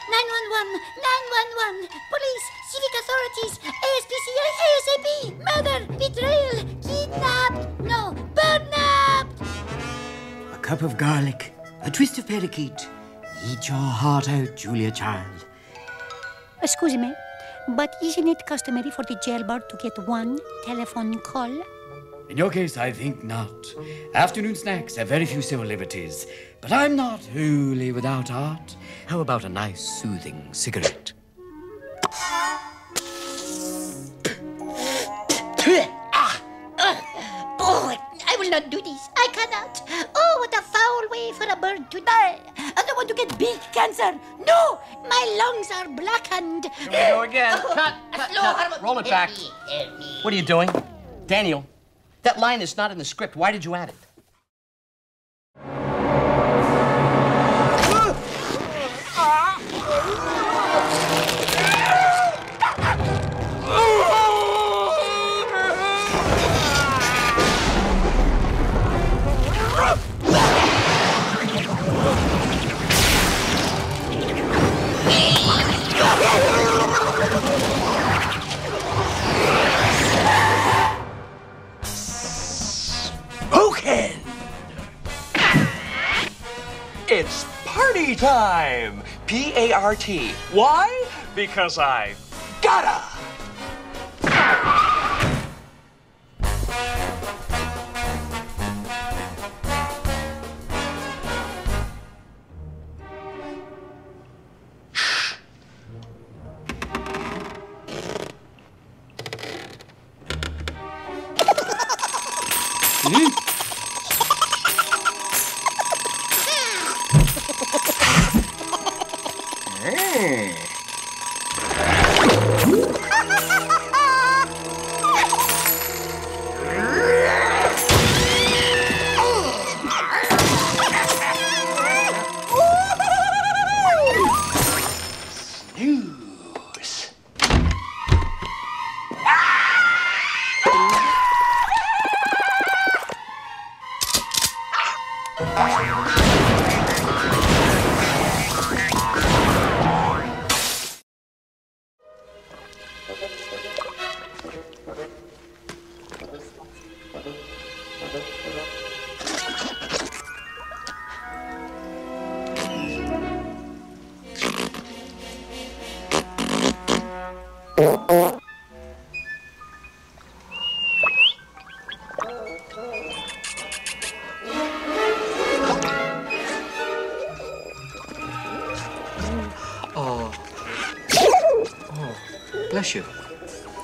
911, 911, police, civic authorities, ASPCA, ASAP, murder, betrayal, kidnapped, no, burnapped. A cup of garlic, a twist of parakeet. Eat your heart out, Julia child. Excuse me, but isn't it customary for the jailbird to get one telephone call? In your case, I think not. Afternoon snacks have very few civil liberties. But I'm not wholly without art. How about a nice, soothing cigarette? Oh, I will not do this. I cannot. Oh, what a foul way for a bird to die. I don't want to get big cancer. No, my lungs are blackened. Here we go again. Cut, cut, cut. Roll it back. What are you doing? Daniel, that line is not in the script. Why did you add it? Spoken! It's party time! P-A-R-T. Why? Because I gotta!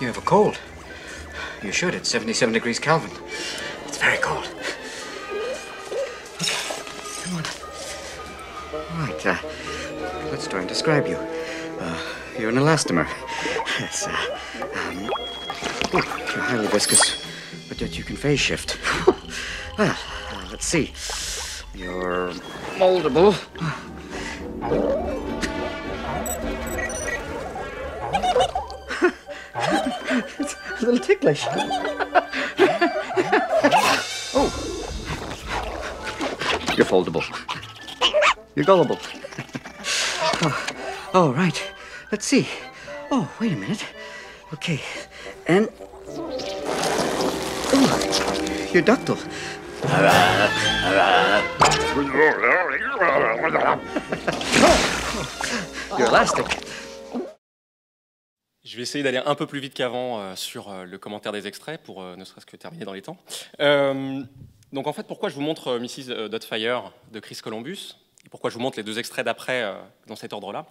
You have a cold. You should. It's 77 degrees Kelvin. It's very cold. Okay, come on. All right, let's try and describe you. You're an elastomer. Yes, you're highly viscous, but yet you can phase shift. Let's see. You're moldable. It's a little ticklish. Oh. You're foldable. You're gullible. Oh, right. Let's see. Oh, wait a minute. Okay. And... Oh, you're ductile. You're elastic. Je vais essayer d'aller un peu plus vite qu'avant sur le commentaire des extraits pour ne serait-ce que terminer dans les temps. Donc en fait, pourquoi je vous montre Mrs. Doubtfire de Chris Columbus et pourquoi je vous montre les deux extraits d'après dans cet ordre-là?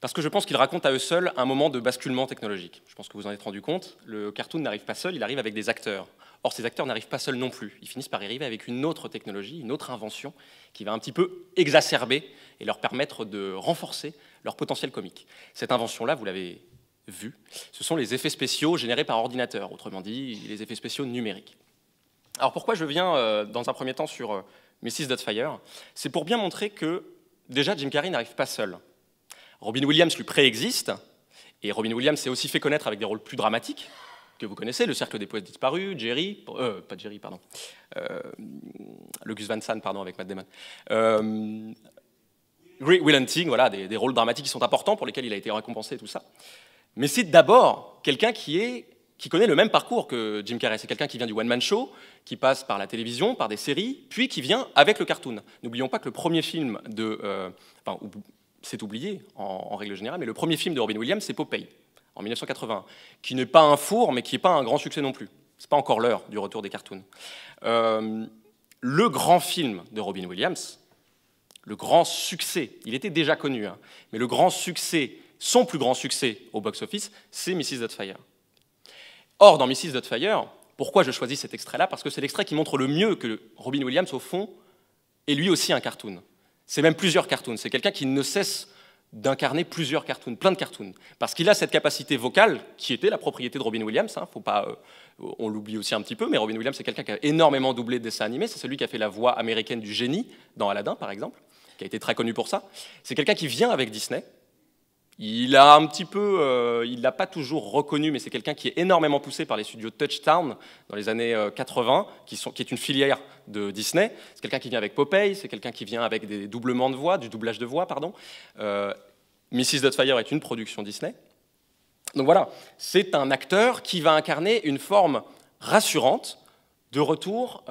Parce que je pense qu'ils racontent à eux seuls un moment de basculement technologique. Je pense que vous en êtes rendu compte. Le cartoon n'arrive pas seul, il arrive avec des acteurs. Or, ces acteurs n'arrivent pas seuls non plus. Ils finissent par arriver avec une autre technologie, une autre invention qui va un petit peu exacerber et leur permettre de renforcer leur potentiel comique. Cette invention-là, vous l'avez vu, ce sont les effets spéciaux générés par ordinateur, autrement dit, les effets spéciaux numériques. Alors pourquoi je viens dans un premier temps sur Mrs. Doubtfire? C'est pour bien montrer que, déjà, Jim Carrey n'arrive pas seul. Robin Williams lui préexiste, et Robin Williams s'est aussi fait connaître avec des rôles plus dramatiques, que vous connaissez, Le Cercle des Poètes Disparus, Jerry, pas Jerry, pardon, le Gus Van Sant, pardon, avec Matt Damon, Will Hunting, voilà, des rôles dramatiques qui sont importants, pour lesquels il a été récompensé et tout ça. Mais c'est d'abord quelqu'un qui connaît le même parcours que Jim Carrey. C'est quelqu'un qui vient du one-man show, qui passe par la télévision, par des séries, puis qui vient avec le cartoon. N'oublions pas que le premier film c'est oublié en règle générale, mais le premier film de Robin Williams, c'est Popeye, en 1981, qui n'est pas un four, mais qui n'est pas un grand succès non plus. Ce n'est pas encore l'heure du retour des cartoons. Le grand film de Robin Williams, le grand succès, il était déjà connu, hein, mais le grand succès, son plus grand succès au box-office, c'est Mrs. Doubtfire. Or, dans Mrs. Doubtfire, pourquoi je choisis cet extrait-là? Parce que c'est l'extrait qui montre le mieux que Robin Williams, au fond, est lui aussi un cartoon. C'est même plusieurs cartoons. C'est quelqu'un qui ne cesse d'incarner plusieurs cartoons, plein de cartoons. Parce qu'il a cette capacité vocale, qui était la propriété de Robin Williams, hein, faut pas, on l'oublie aussi un petit peu, mais Robin Williams, c'est quelqu'un qui a énormément doublé de dessins animés. C'est celui qui a fait la voix américaine du génie dans Aladdin, par exemple, qui a été très connu pour ça. C'est quelqu'un qui vient avec Disney. Il a un petit peu, il l'a pas toujours reconnu, mais c'est quelqu'un qui est énormément poussé par les studios Touchtown dans les années 80, qui est une filière de Disney. C'est quelqu'un qui vient avec Popeye, c'est quelqu'un qui vient avec des doublements de voix, du doublage de voix, pardon. Mrs. Doubtfire est une production Disney. Donc voilà, c'est un acteur qui va incarner une forme rassurante de retour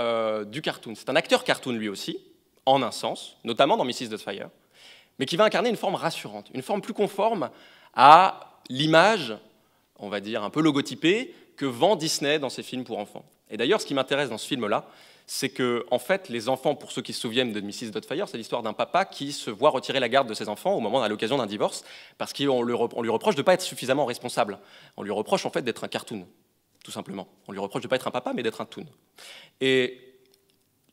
du cartoon. C'est un acteur cartoon lui aussi, en un sens, notamment dans Mrs. Doubtfire, mais qui va incarner une forme rassurante, une forme plus conforme à l'image, on va dire, un peu logotypée, que vend Disney dans ses films pour enfants. Et d'ailleurs, ce qui m'intéresse dans ce film-là, c'est que, en fait, les enfants, pour ceux qui se souviennent de Mrs. Doubtfire, c'est l'histoire d'un papa qui se voit retirer la garde de ses enfants à l'occasion d'un divorce, parce qu'on lui reproche de ne pas être suffisamment responsable. On lui reproche, en fait, d'être un cartoon, tout simplement. On lui reproche de ne pas être un papa, mais d'être un toon. Et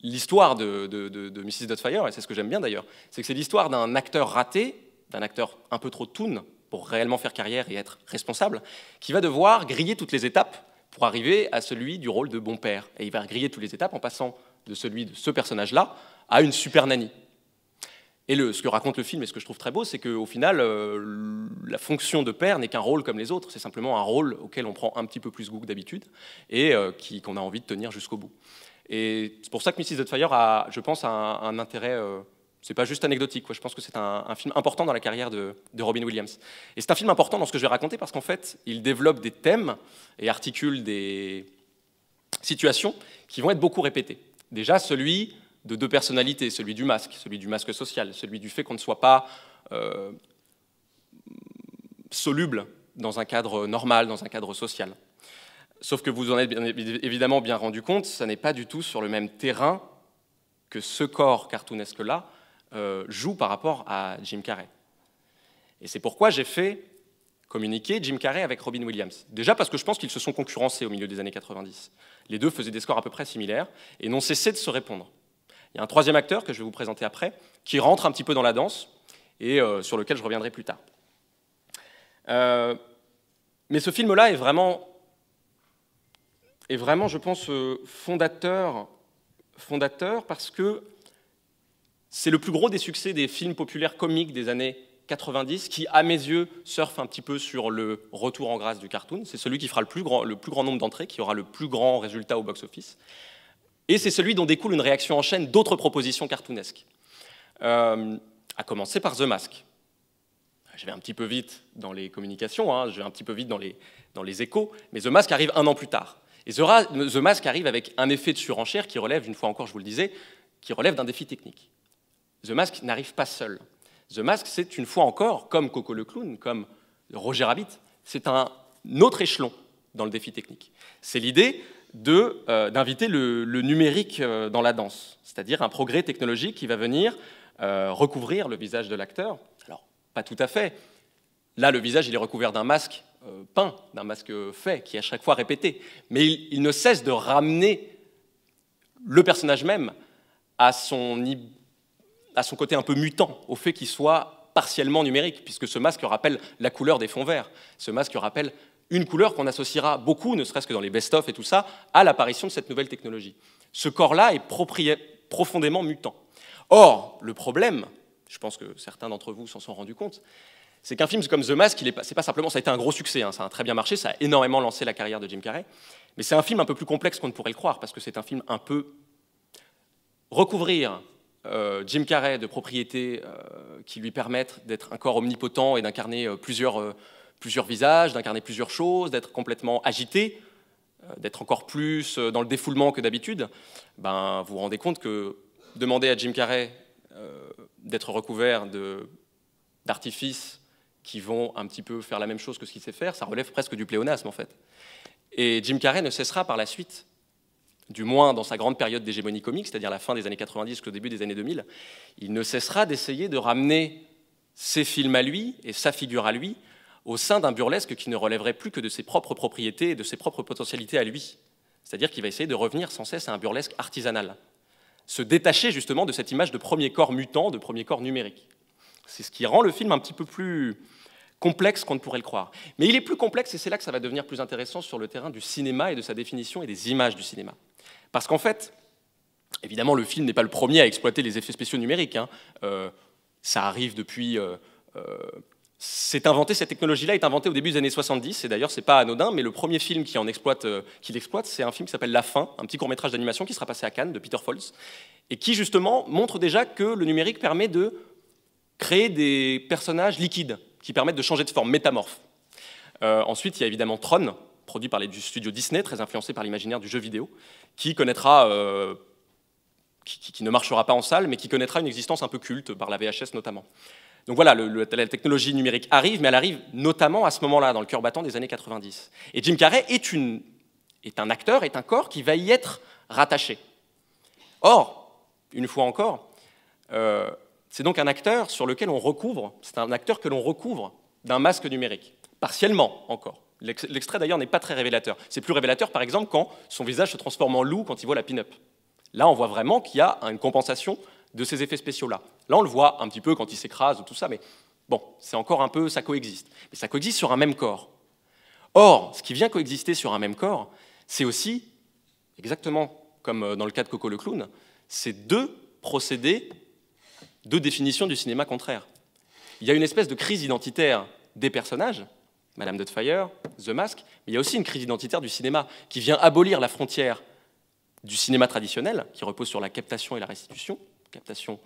l'histoire de Mrs. Doubtfire, et c'est ce que j'aime bien d'ailleurs, c'est que c'est l'histoire d'un acteur raté, d'un acteur un peu trop toon pour réellement faire carrière et être responsable, qui va devoir griller toutes les étapes pour arriver à celui du rôle de bon père. Et il va griller toutes les étapes en passant de celui de ce personnage-là à une super nanny. Et ce que raconte le film, et ce que je trouve très beau, c'est qu'au final, la fonction de père n'est qu'un rôle comme les autres. C'est simplement un rôle auquel on prend un petit peu plus goût que d'habitude et qu'on a envie de tenir jusqu'au bout. Et c'est pour ça que Mrs. Doubtfire a, je pense, un intérêt, c'est pas juste anecdotique, quoi. Je pense que c'est un film important dans la carrière de Robin Williams. Et c'est un film important dans ce que je vais raconter parce qu'en fait, il développe des thèmes et articule des situations qui vont être beaucoup répétées. Déjà, celui de deux personnalités, celui du masque social, celui du fait qu'on ne soit pas soluble dans un cadre normal, dans un cadre social. Sauf que vous en êtes évidemment bien rendu compte, ça n'est pas du tout sur le même terrain que ce corps cartoonesque-là joue par rapport à Jim Carrey. Et c'est pourquoi j'ai fait communiqué Jim Carrey avec Robin Williams. Déjà parce que je pense qu'ils se sont concurrencés au milieu des années 90. Les deux faisaient des scores à peu près similaires et n'ont cessé de se répondre. Il y a un troisième acteur que je vais vous présenter après, qui rentre un petit peu dans la danse et sur lequel je reviendrai plus tard. Mais ce film-là est vraiment, je pense, fondateur parce que c'est le plus gros des succès des films populaires comiques des années 90 qui, à mes yeux, surfe un petit peu sur le retour en grâce du cartoon. C'est celui qui fera le plus grand nombre d'entrées, qui aura le plus grand résultat au box-office. Et c'est celui dont découle une réaction en chaîne d'autres propositions cartoonesques. À commencer par The Mask. Je vais un petit peu vite dans les communications, hein, je vais un petit peu vite dans les échos, mais The Mask arrive 1 an plus tard. Et The Mask arrive avec un effet de surenchère qui relève, une fois encore je vous le disais, qui relève d'un défi technique. The Mask n'arrive pas seul. The Mask, c'est une fois encore, comme Coco le clown, comme Roger Rabbit, c'est un autre échelon dans le défi technique. C'est l'idée d'inviter le numérique dans la danse, c'est-à-dire un progrès technologique qui va venir recouvrir le visage de l'acteur. Alors, pas tout à fait. Là, le visage, il est recouvert d'un masque peint, d'un masque fait, qui est à chaque fois répété. Mais il ne cesse de ramener le personnage même à son côté un peu mutant, au fait qu'il soit partiellement numérique, puisque ce masque rappelle la couleur des fonds verts. Ce masque rappelle une couleur qu'on associera beaucoup, ne serait-ce que dans les best-of et tout ça, à l'apparition de cette nouvelle technologie. Ce corps-là est profondément mutant. Or, le problème, je pense que certains d'entre vous s'en sont rendus compte, c'est qu'un film comme The Mask, c'est pas simplement, ça a été un gros succès, hein, ça a très bien marché, ça a énormément lancé la carrière de Jim Carrey, mais c'est un film un peu plus complexe qu'on ne pourrait le croire, parce que c'est un film un peu... Recouvrir Jim Carrey de propriétés qui lui permettent d'être un corps omnipotent et d'incarner plusieurs visages, d'incarner plusieurs choses, d'être complètement agité, d'être encore plus dans le défoulement que d'habitude, ben, vous vous rendez compte que demander à Jim Carrey d'être recouvert d'artifices qui vont un petit peu faire la même chose que ce qu'il sait faire, ça relève presque du pléonasme en fait. Et Jim Carrey ne cessera par la suite, du moins dans sa grande période d'hégémonie comique, c'est-à-dire la fin des années 90 jusqu'au début des années 2000, il ne cessera d'essayer de ramener ses films à lui et sa figure à lui au sein d'un burlesque qui ne relèverait plus que de ses propres propriétés et de ses propres potentialités à lui. C'est-à-dire qu'il va essayer de revenir sans cesse à un burlesque artisanal, se détacher justement de cette image de premier corps mutant, de premier corps numérique. C'est ce qui rend le film un petit peu plus complexe qu'on ne pourrait le croire. Mais il est plus complexe et c'est là que ça va devenir plus intéressant sur le terrain du cinéma et de sa définition et des images du cinéma. Parce qu'en fait, évidemment, le film n'est pas le premier à exploiter les effets spéciaux numériques. Hein. Ça arrive depuis... cette technologie-là est inventée au début des années 70, et d'ailleurs, c'est pas anodin, mais le premier film qui l'exploite, c'est un film qui s'appelle La Fin, un petit court-métrage d'animation qui sera passé à Cannes, de Peter Falls, et qui, justement, montre déjà que le numérique permet de créer des personnages liquides, qui permettent de changer de forme, métamorphes. Ensuite, il y a évidemment Tron, produit par les studios Disney, très influencé par l'imaginaire du jeu vidéo, qui connaîtra, qui ne marchera pas en salle, mais qui connaîtra une existence un peu culte, par la VHS notamment. Donc voilà, la technologie numérique arrive, mais elle arrive notamment à ce moment-là, dans le cœur battant des années 90. Et Jim Carrey est un acteur, est un corps qui va y être rattaché. Or, une fois encore, c'est donc un acteur sur lequel on recouvre, c'est un acteur que l'on recouvre d'un masque numérique, partiellement encore. L'extrait d'ailleurs n'est pas très révélateur. C'est plus révélateur par exemple quand son visage se transforme en loup quand il voit la pin-up. Là on voit vraiment qu'il y a une compensation de ces effets spéciaux-là. Là on le voit un petit peu quand il s'écrase ou tout ça, mais bon, c'est encore un peu, ça coexiste. Mais ça coexiste sur un même corps. Or, ce qui vient coexister sur un même corps, c'est aussi, exactement comme dans le cas de Coco le clown, c'est deux procédés, deux définitions du cinéma contraire. Il y a une espèce de crise identitaire des personnages, Madame Doubtfire, The Mask, mais il y a aussi une crise identitaire du cinéma qui vient abolir la frontière du cinéma traditionnel, qui repose sur la captation et la restitution, captation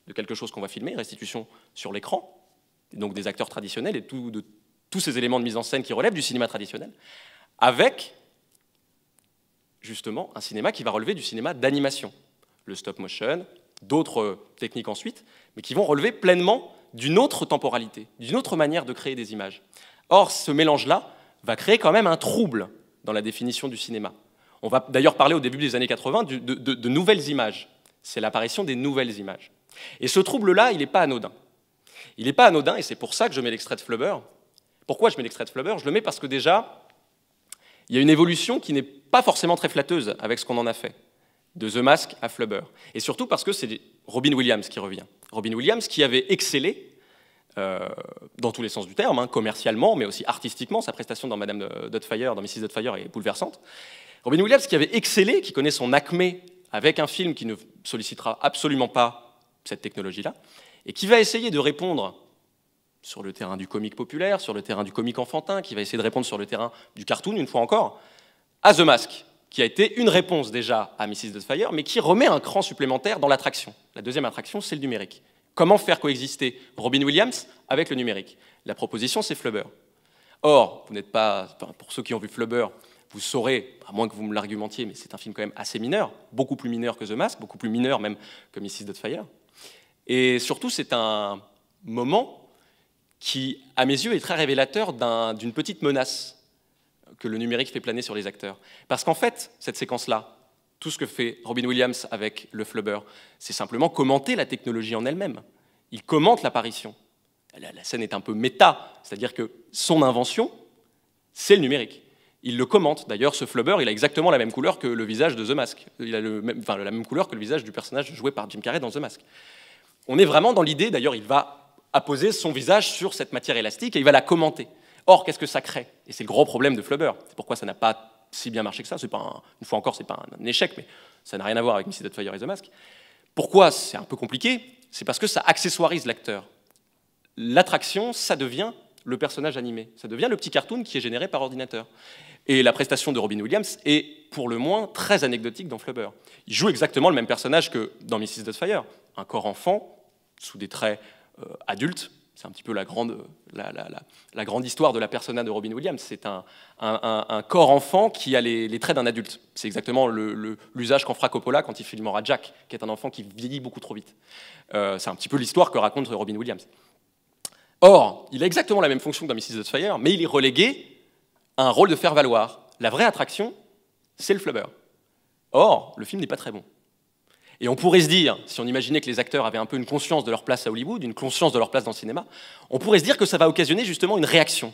de quelque chose qu'on va filmer, restitution sur l'écran, donc des acteurs traditionnels et de tous ces éléments de mise en scène qui relèvent du cinéma traditionnel, avec justement un cinéma qui va relever du cinéma d'animation, le stop motion, d'autres techniques ensuite, mais qui vont relever pleinement d'une autre temporalité, d'une autre manière de créer des images. Or, ce mélange-là va créer quand même un trouble dans la définition du cinéma. On va d'ailleurs parler au début des années 80 de nouvelles images. C'est l'apparition des nouvelles images. Et ce trouble-là, il n'est pas anodin. Il n'est pas anodin, et c'est pour ça que je mets l'extrait de Flubber, Pourquoi je mets l'extrait de Flubber? Je le mets parce que déjà, il y a une évolution qui n'est pas forcément très flatteuse avec ce qu'on en a fait, de The Mask à Flubber. Et surtout parce que c'est Robin Williams qui revient. Robin Williams qui avait excellé, dans tous les sens du terme, hein, commercialement, mais aussi artistiquement. Sa prestation dans Madame Doubtfire, dans Mrs. Doubtfire, est bouleversante. Robin Williams qui avait excellé, qui connaît son acmé avec un film qui ne sollicitera absolument pas cette technologie-là, et qui va essayer de répondre sur le terrain du comique populaire, sur le terrain du comique enfantin, qui va essayer de répondre sur le terrain du cartoon, une fois encore, à The Mask, qui a été une réponse déjà à Mrs. Doubtfire, mais qui remet un cran supplémentaire dans l'attraction. La deuxième attraction, c'est le numérique. Comment faire coexister Robin Williams avec le numérique? La proposition, c'est Flubber. Or, vous n'êtes pas, enfin, pour ceux qui ont vu Flubber, vous saurez, à moins que vous me l'argumentiez, mais c'est un film quand même assez mineur, beaucoup plus mineur que The Mask, beaucoup plus mineur même que Mrs. Doubtfire. Et surtout, c'est un moment qui, à mes yeux, est très révélateur d'une petite menace que le numérique fait planer sur les acteurs. Parce qu'en fait, cette séquence-là, tout ce que fait Robin Williams avec le Flubber, c'est simplement commenter la technologie en elle-même. Il commente l'apparition. La scène est un peu méta, c'est-à-dire que son invention, c'est le numérique. Il le commente. D'ailleurs, ce Flubber, il a exactement la même couleur que le visage de The Mask. Il a la même couleur que le visage du personnage joué par Jim Carrey dans The Mask. On est vraiment dans l'idée, d'ailleurs, il va apposer son visage sur cette matière élastique et il va la commenter. Or, qu'est-ce que ça crée? Et c'est le gros problème de Flubber. C'est pourquoi ça n'a pas si bien marché que ça. Une fois encore, c'est pas un échec, mais ça n'a rien à voir avec Mrs. Doubtfire et The Mask. Pourquoi c'est un peu compliqué? C'est parce que ça accessoirise l'acteur. L'attraction, ça devient le personnage animé. Ça devient le petit cartoon qui est généré par ordinateur. Et la prestation de Robin Williams est, pour le moins, très anecdotique dans Flubber. Il joue exactement le même personnage que dans Mrs. Doubtfire. Un corps enfant, sous des traits adultes. C'est un petit peu la grande histoire de la persona de Robin Williams. C'est un corps enfant qui a les traits d'un adulte. C'est exactement l'usage qu'en fera Coppola quand il filmera Jack, qui est un enfant qui vieillit beaucoup trop vite. C'est un petit peu l'histoire que raconte Robin Williams. Or, il a exactement la même fonction que dans Mrs. Doubtfire, mais il est relégué à un rôle de faire-valoir. La vraie attraction, c'est le Flubber. Or, le film n'est pas très bon. Et on pourrait se dire, si on imaginait que les acteurs avaient un peu une conscience de leur place à Hollywood, une conscience de leur place dans le cinéma, on pourrait se dire que ça va occasionner justement une réaction.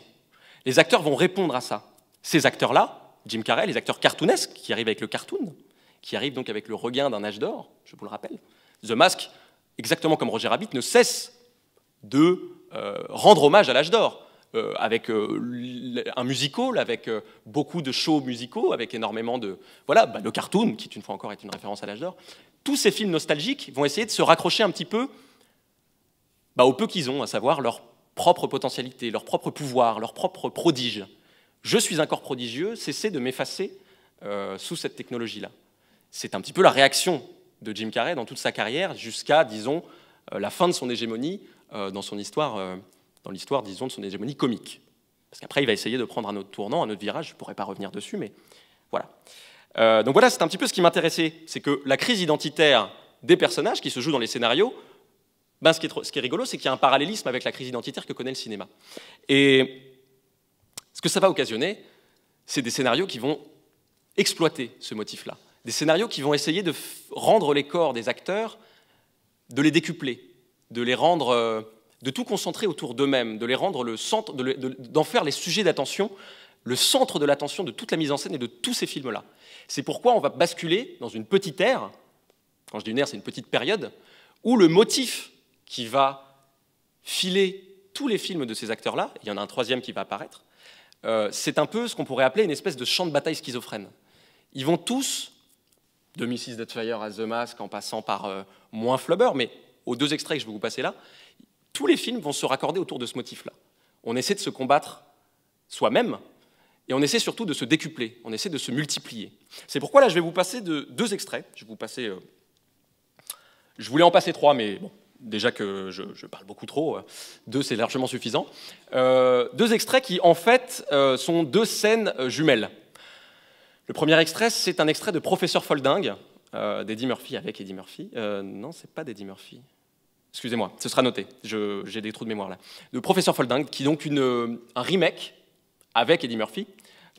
Les acteurs vont répondre à ça. Ces acteurs-là, Jim Carrey, les acteurs cartoonesques, qui arrivent avec le cartoon, qui arrivent donc avec le regain d'un âge d'or, je vous le rappelle. The Mask, exactement comme Roger Rabbit, ne cesse de rendre hommage à l'âge d'or, avec un musical, avec beaucoup de shows musicaux, avec énormément de... Voilà, le cartoon, qui une fois encore est une référence à l'âge d'or. Tous ces films nostalgiques vont essayer de se raccrocher un petit peu au peu qu'ils ont, à savoir leur propre potentialité, leur propre pouvoir, leur propre prodige. Je suis un corps prodigieux, cessez de m'effacer sous cette technologie-là. C'est un petit peu la réaction de Jim Carrey dans toute sa carrière, jusqu'à, disons, la fin de son hégémonie dans son histoire, dans l'histoire, disons, de son hégémonie comique. Parce qu'après, il va essayer de prendre un autre tournant, un autre virage, je ne pourrais pas revenir dessus, mais voilà. Donc voilà, c'est un petit peu ce qui m'intéressait, c'est que la crise identitaire des personnages qui se jouent dans les scénarios, ce qui est rigolo, c'est qu'il y a un parallélisme avec la crise identitaire que connaît le cinéma. Et ce que ça va occasionner, c'est des scénarios qui vont exploiter ce motif-là. Des scénarios qui vont essayer de rendre les corps des acteurs, de les décupler, de les rendre, de tout concentrer autour d'eux-mêmes, de les rendre le centre, d'en faire les sujets d'attention, le centre de l'attention de toute la mise en scène et de tous ces films-là. C'est pourquoi on va basculer dans une petite ère, quand je dis une ère, c'est une petite période, où le motif qui va filer tous les films de ces acteurs-là, il y en a un troisième qui va apparaître, c'est un peu ce qu'on pourrait appeler une espèce de champ de bataille schizophrène. Ils vont tous, de Mrs. Doubtfire à The Mask, en passant par moins Flubber, mais aux deux extraits que je vais vous passer là, tous les films vont se raccorder autour de ce motif-là. On essaie de se combattre soi-même, et on essaie surtout de se décupler, on essaie de se multiplier. C'est pourquoi là, je vais vous passer deux extraits. Je voulais en passer 3, mais bon, déjà que je parle beaucoup trop, 2 c'est largement suffisant. 2 extraits qui, en fait, sont 2 scènes jumelles. Le premier extrait, c'est un extrait de Professeur Folding, d'Eddie Murphy, avec Eddie Murphy. Non, c'est pas d'Eddie Murphy. Excusez-moi, ce sera noté, j'ai des trous de mémoire là. De Professeur Folding, qui est donc un remake, avec Eddie Murphy,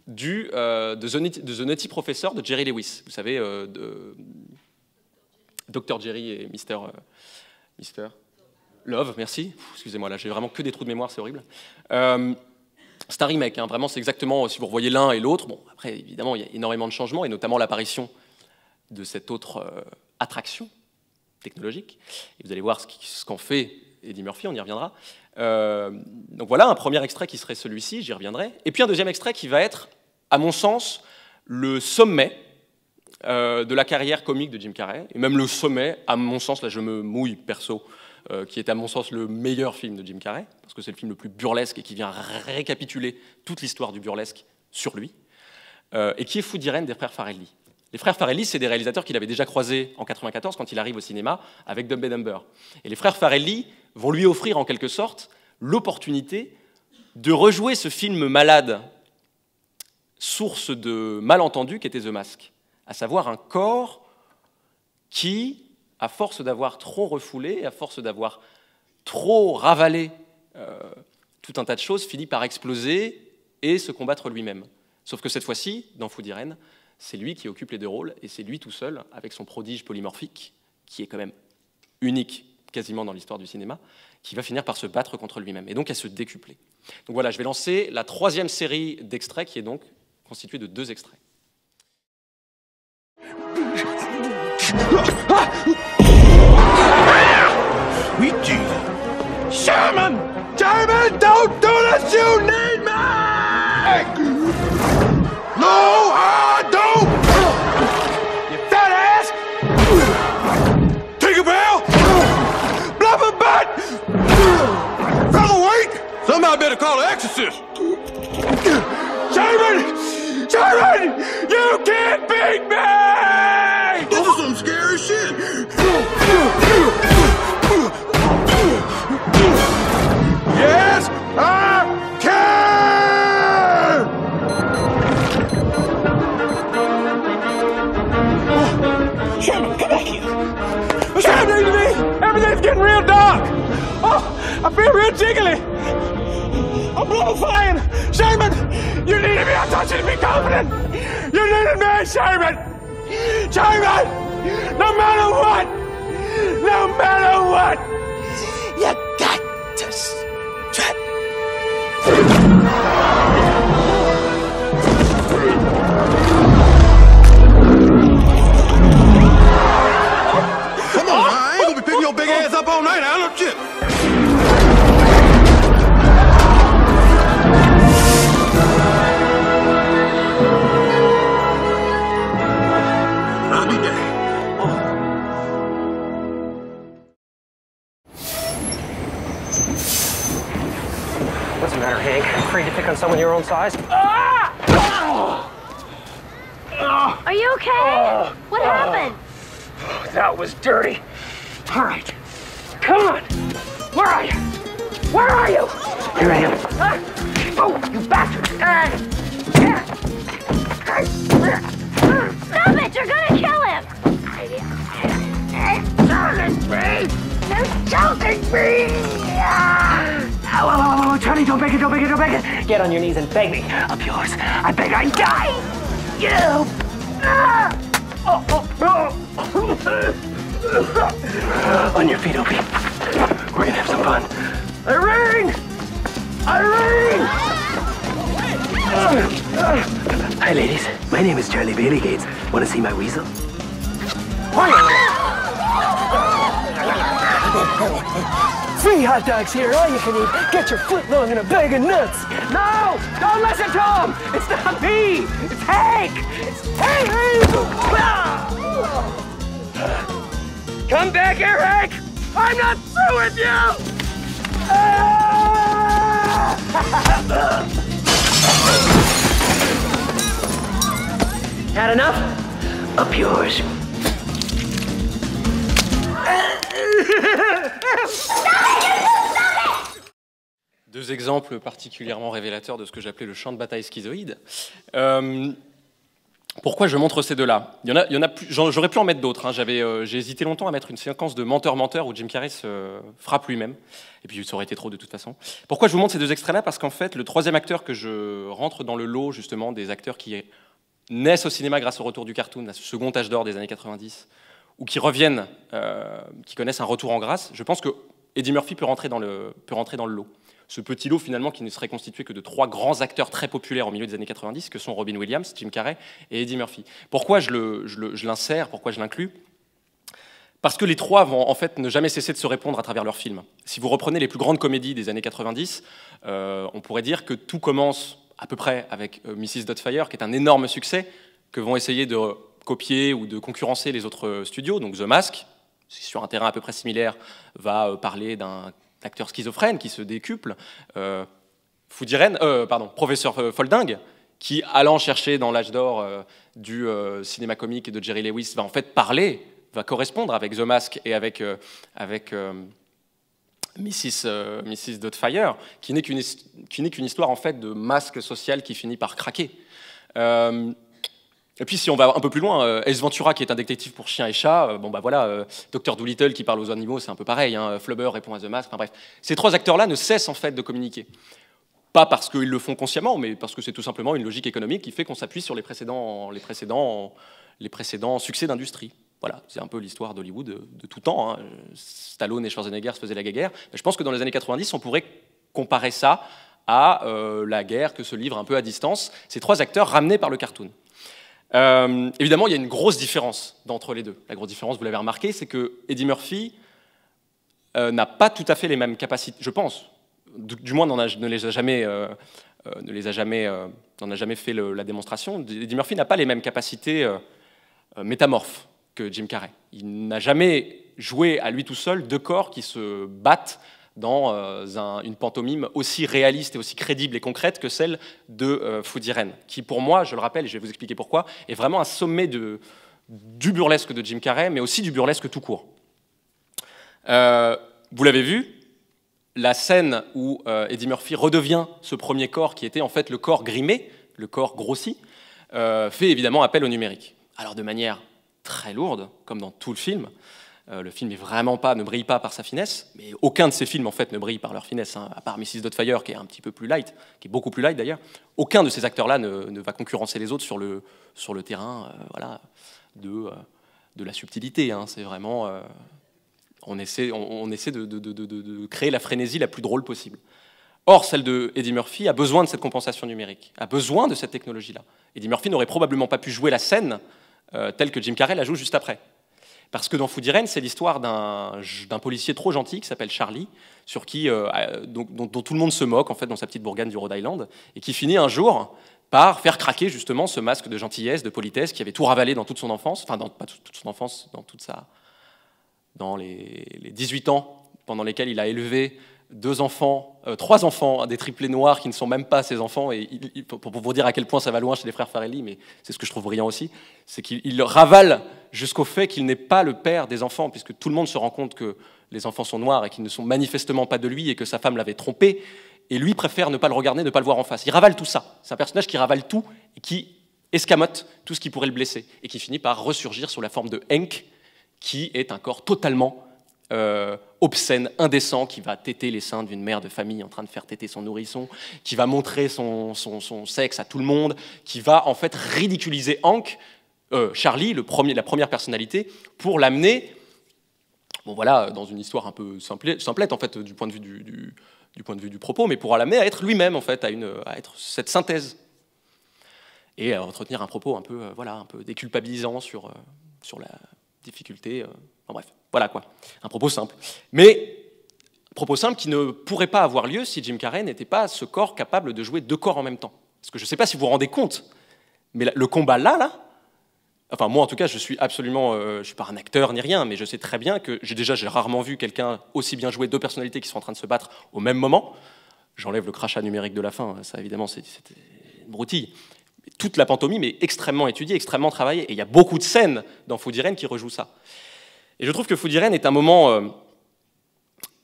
de The Nutty Professor de Jerry Lewis. Vous savez, de Dr. Jerry et Mr. Love, merci. Excusez-moi, là, j'ai vraiment que des trous de mémoire, c'est horrible. C'est un remake, hein, vraiment, c'est exactement, si vous revoyez l'un et l'autre, bon, après, évidemment, il y a énormément de changements, et notamment l'apparition de cette autre attraction technologique. Et vous allez voir ce qu'en fait Eddie Murphy, on y reviendra. Donc voilà, un premier extrait qui serait celui-ci, j'y reviendrai. Et puis un deuxième extrait qui va être, à mon sens, le sommet de la carrière comique de Jim Carrey, et même le sommet, à mon sens, là je me mouille perso, qui est à mon sens le meilleur film de Jim Carrey, parce que c'est le film le plus burlesque et qui vient récapituler toute l'histoire du burlesque sur lui, et qui est Food Irene des frères Farrelly. Les frères Farrelly, c'est des réalisateurs qu'il avait déjà croisés en 1994 quand il arrive au cinéma avec Dumb and Dumber. Et les frères Farrelly vont lui offrir en quelque sorte l'opportunité de rejouer ce film malade, source de malentendus qu'était The Mask, à savoir un corps qui, à force d'avoir trop refoulé, à force d'avoir trop ravalé tout un tas de choses, finit par exploser et se combattre lui-même. Sauf que cette fois-ci, dans Food Irene, c'est lui qui occupe les deux rôles, et c'est lui tout seul, avec son prodige polymorphique, qui est quand même unique quasiment dans l'histoire du cinéma, qui va finir par se battre contre lui-même, et donc à se décupler. Donc voilà, je vais lancer la troisième série d'extraits, qui est donc constituée de 2 extraits. We did. Sherman! Sherman, don't do this! You need me! No, I don't! You fat ass! Tinkerbell! Blubber butt! Featherweight! Somebody better call the exorcist! Sherman! Sherman! You can't beat me! This is some scary shit! Yes, I can! Oh, Sherman, come back here! What's happening to me? Everything's getting real dark! Oh, I feel real jiggly! I'm flying! Sherman, you needed me! I thought you to be confident! You needed me, Sherman! Sherman! No matter what! No matter what! You got to strip! Come on, I ain't gonna be picking your big ass up all night, I don't shit! I'll be there. What's the matter, Hank? Afraid to pick on someone your own size? Are you okay? What happened? That was dirty. All right. Come on. Where are you? Where are you? Here I am. Oh, you bastard. Stop it! You're gonna kill him! They're choking me! Oh, Charlie, don't beg it, don't beg it, don't beg it. Get on your knees and beg me. Up yours. I beg I die. You. On your feet, Opie. We're gonna have some fun. Irene! Irene! Hi, ladies. My name is Charlie Bailey Gates. Want to see my weasel? Free hot dogs here, all you can eat. Get your foot long in a bag of nuts. No! Don't listen to him! It's not me! It's Hank! It's Hank! Come back here, Hank! I'm not through with you! Had enough? Up yours. Deux exemples particulièrement révélateurs de ce que j'appelais le champ de bataille schizoïde. Pourquoi je montre ces deux-là ? Il y en a plus, j'aurais pu en mettre d'autres. Hein. J'ai hésité longtemps à mettre une séquence de menteur-menteur où Jim Carrey se frappe lui-même. Et puis ça aurait été trop de toute façon. Pourquoi je vous montre ces deux extraits-là ? Parce qu'en fait, le troisième acteur que je rentre dans le lot justement des acteurs qui naissent au cinéma grâce au retour du cartoon, à ce second âge d'or des années 90, ou qui reviennent, qui connaissent un retour en grâce, je pense que Eddie Murphy peut rentrer dans le lot. ce petit lot finalement qui ne serait constitué que de 3 grands acteurs très populaires au milieu des années 90, que sont Robin Williams, Jim Carrey et Eddie Murphy. Pourquoi je l'insère, pourquoi je l'inclus? Parce que les 3 vont en fait ne jamais cesser de se répondre à travers leurs films. Si vous reprenez les plus grandes comédies des années 90, on pourrait dire que tout commence à peu près avec Mrs. Doubtfire, qui est un énorme succès, que vont essayer de copier ou de concurrencer les autres studios, donc The Mask, sur un terrain à peu près similaire, va parler d'un acteur schizophrène qui se décuple. Professeur Folding, qui, allant chercher dans l'âge d'or du cinéma comique et de Jerry Lewis, va en fait va correspondre avec The Mask et avec Mrs. Doubtfire, qui n'est qu'une histoire en fait de masque social qui finit par craquer. Et puis si on va un peu plus loin, Ace Ventura qui est un détective pour chiens et chats, Dr Dolittle qui parle aux animaux, c'est un peu pareil, hein, Flubber répond à The Mask, enfin bref. Ces 3 acteurs-là ne cessent en fait de communiquer. Pas parce qu'ils le font consciemment, mais parce que c'est tout simplement une logique économique qui fait qu'on s'appuie sur les précédents succès d'industrie. Voilà, c'est un peu l'histoire d'Hollywood de tout temps, hein. Stallone et Schwarzenegger se faisaient la guerre. Mais je pense que dans les années 90, on pourrait comparer ça à la guerre que se livre un peu à distance ces 3 acteurs ramenés par le cartoon. Évidemment, il y a une grosse différence entre les deux. La grosse différence, vous l'avez remarqué, c'est que Eddie Murphy n'a pas tout à fait les mêmes capacités, je pense. Du moins, n'en a jamais fait la démonstration. Eddie Murphy n'a pas les mêmes capacités métamorphes que Jim Carrey. Il n'a jamais joué à lui tout seul 2 corps qui se battent dans une pantomime aussi réaliste et aussi crédible et concrète que celle de Food Irene, qui pour moi, je le rappelle, et je vais vous expliquer pourquoi, est vraiment un sommet du burlesque de Jim Carrey, mais aussi du burlesque tout court. Vous l'avez vu, la scène où Eddie Murphy redevient ce premier corps qui était en fait le corps grimé, le corps grossi, fait évidemment appel au numérique. Alors de manière très lourde, comme dans tout le film. Le film ne brille pas par sa finesse, mais aucun de ces films en fait ne brille par leur finesse, hein, à part Mrs. Doubtfire qui est un petit peu plus light, qui est beaucoup plus light d'ailleurs. Aucun de ces acteurs-là ne va concurrencer les autres sur le terrain de la subtilité. Hein. C'est vraiment, on essaie de créer la frénésie la plus drôle possible. Or, celle de Eddie Murphy a besoin de cette compensation numérique, a besoin de cette technologie-là. Eddie Murphy n'aurait probablement pas pu jouer la scène telle que Jim Carrey la joue juste après. Parce que dans Food Irene, c'est l'histoire d'un policier trop gentil qui s'appelle Charlie, dont tout le monde se moque en fait dans sa petite bourgade du Rhode Island, et qui finit un jour par faire craquer justement ce masque de gentillesse, de politesse, qui avait tout ravalé dans toute son enfance, enfin pas toute son enfance, dans les 18 ans pendant lesquels il a élevé 3 enfants, des triplés noirs qui ne sont même pas ses enfants, et pour vous dire à quel point ça va loin chez les frères Farrelly, mais c'est ce que je trouve brillant aussi, c'est qu'il ravale jusqu'au fait qu'il n'est pas le père des enfants, puisque tout le monde se rend compte que les enfants sont noirs et qu'ils ne sont manifestement pas de lui et que sa femme l'avait trompé, et lui préfère ne pas le regarder, ne pas le voir en face. Il ravale tout ça. C'est un personnage qui ravale tout et qui escamote tout ce qui pourrait le blesser, et qui finit par ressurgir sous la forme de Hank, qui est un corps totalement obscène, indécent, qui va téter les seins d'une mère de famille en train de faire téter son nourrisson, qui va montrer son sexe à tout le monde, qui va en fait ridiculiser Charlie, la première personnalité, pour l'amener, dans une histoire un peu simplette en fait du point de vue du propos, mais pour l'amener à être lui-même en fait, à être cette synthèse et à entretenir un propos un peu déculpabilisant sur la difficulté. Bref, voilà quoi, un propos simple. Mais un propos simple qui ne pourrait pas avoir lieu si Jim Carrey n'était pas ce corps capable de jouer 2 corps en même temps. Parce que je ne sais pas si vous vous rendez compte, mais le combat là, enfin moi en tout cas, je suis absolument, je suis pas un acteur ni rien, mais je sais très bien que j'ai rarement vu quelqu'un aussi bien jouer 2 personnalités qui sont en train de se battre au même moment. J'enlève le crachat numérique de la fin, ça évidemment c'était une broutille. Toute la pantomime est extrêmement étudiée, extrêmement travaillée, et il y a beaucoup de scènes dans Food Irene qui rejouent ça. Et je trouve que Food Irene est un moment,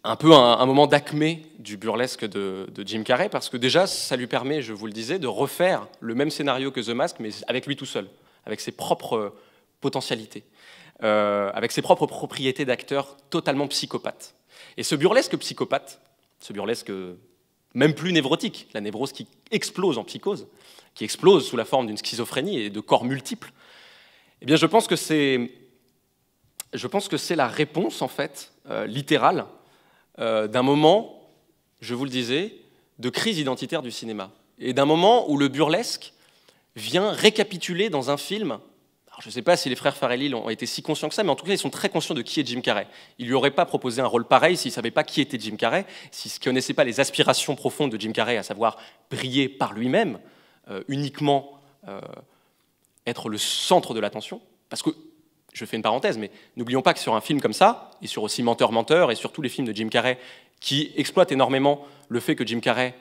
un moment d'acmé du burlesque de Jim Carrey, parce que déjà, ça lui permet, je vous le disais, de refaire le même scénario que The Mask, mais avec lui tout seul, avec ses propres potentialités, avec ses propres propriétés d'acteur totalement psychopathe. Et ce burlesque psychopathe, ce burlesque même plus névrotique, la névrose qui explose en psychose, qui explose sous la forme d'une schizophrénie et de corps multiples, eh bien je pense que c'est la réponse en fait littérale d'un moment, je vous le disais, de crise identitaire du cinéma. Et d'un moment où le burlesque vient récapituler dans un film. Alors, je ne sais pas si les frères Farrelly ont été si conscients que ça, mais en tout cas, ils sont très conscients de qui est Jim Carrey. Ils ne lui auraient pas proposé un rôle pareil s'ils ne savaient pas qui était Jim Carrey, s'ils ne connaissaient pas les aspirations profondes de Jim Carrey, à savoir briller par lui-même, uniquement être le centre de l'attention. Parce que, je fais une parenthèse, mais n'oublions pas que sur un film comme ça, et sur aussi Menteur, et sur tous les films de Jim Carrey, qui exploitent énormément le fait que Jim Carrey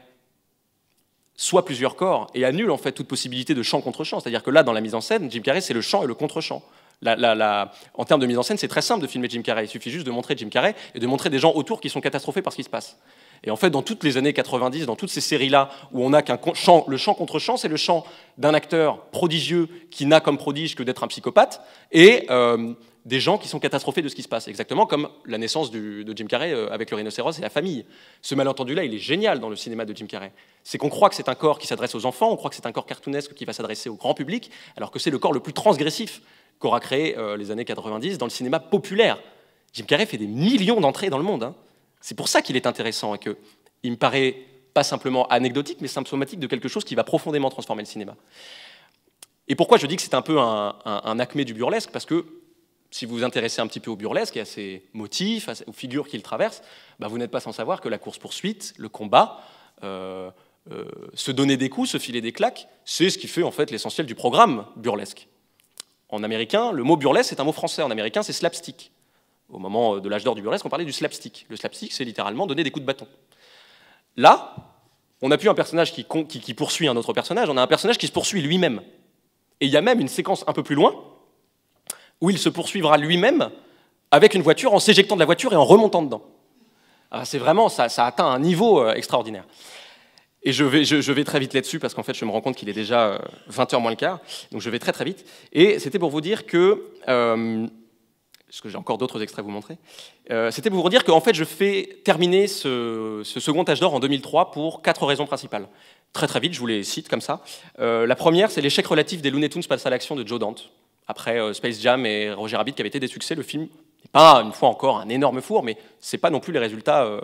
soit plusieurs corps et annule en fait toute possibilité de chant contre chant. C'est-à-dire que là, dans la mise en scène, Jim Carrey, c'est le chant et le contre-chant. En termes de mise en scène, c'est très simple de filmer Jim Carrey. Il suffit juste de montrer Jim Carrey et de montrer des gens autour qui sont catastrophés par ce qui se passe. Et en fait, dans toutes les années 90, dans toutes ces séries-là, où on a le chant contre chant, c'est le chant d'un acteur prodigieux qui n'a comme prodige que d'être un psychopathe, et des gens qui sont catastrophés de ce qui se passe. Exactement comme la naissance de Jim Carrey avec le rhinocéros et la famille. Ce malentendu-là, il est génial dans le cinéma de Jim Carrey. C'est qu'on croit que c'est un corps qui s'adresse aux enfants, on croit que c'est un corps cartoonesque qui va s'adresser au grand public, alors que c'est le corps le plus transgressif qu'aura créé les années 90 dans le cinéma populaire. Jim Carrey fait des millions d'entrées dans le monde. Hein. C'est pour ça qu'il est intéressant et qu'il me paraît pas simplement anecdotique, mais symptomatique de quelque chose qui va profondément transformer le cinéma. Et pourquoi je dis que c'est un peu un acmé du burlesque? Parce que si vous vous intéressez un petit peu au burlesque et à ses motifs, aux figures qu'il traverse, bah vous n'êtes pas sans savoir que la course-poursuite, le combat, se donner des coups, se filer des claques, c'est ce qui fait en fait l'essentiel du programme burlesque. En américain, le mot burlesque, c'est un mot français. En américain, c'est slapstick. Au moment de l'âge d'or du burlesque, on parlait du slapstick. Le slapstick, c'est littéralement donner des coups de bâton. Là, on n'a plus un personnage qui poursuit un autre personnage, on a un personnage qui se poursuit lui-même. Et il y a même une séquence un peu plus loin, où il se poursuivra lui-même avec une voiture en s'éjectant de la voiture et en remontant dedans. C'est vraiment, ça atteint un niveau extraordinaire. Et je vais très vite là-dessus, parce qu'en fait, je me rends compte qu'il est déjà 20h moins le quart, donc je vais très très vite. Et c'était pour vous dire que, parce que j'ai encore d'autres extraits à vous montrer, c'était pour vous dire qu'en fait, je fais terminer ce second âge d'or en 2003 pour 4 raisons principales. Très très vite, je vous les cite comme ça. La première, c'est l'échec relatif des Looney Tunes face à l'action de Joe Dante. Après Space Jam et Roger Rabbit qui avaient été des succès, le film n'est pas, une fois encore, un énorme four, mais ce n'est pas non plus les résultats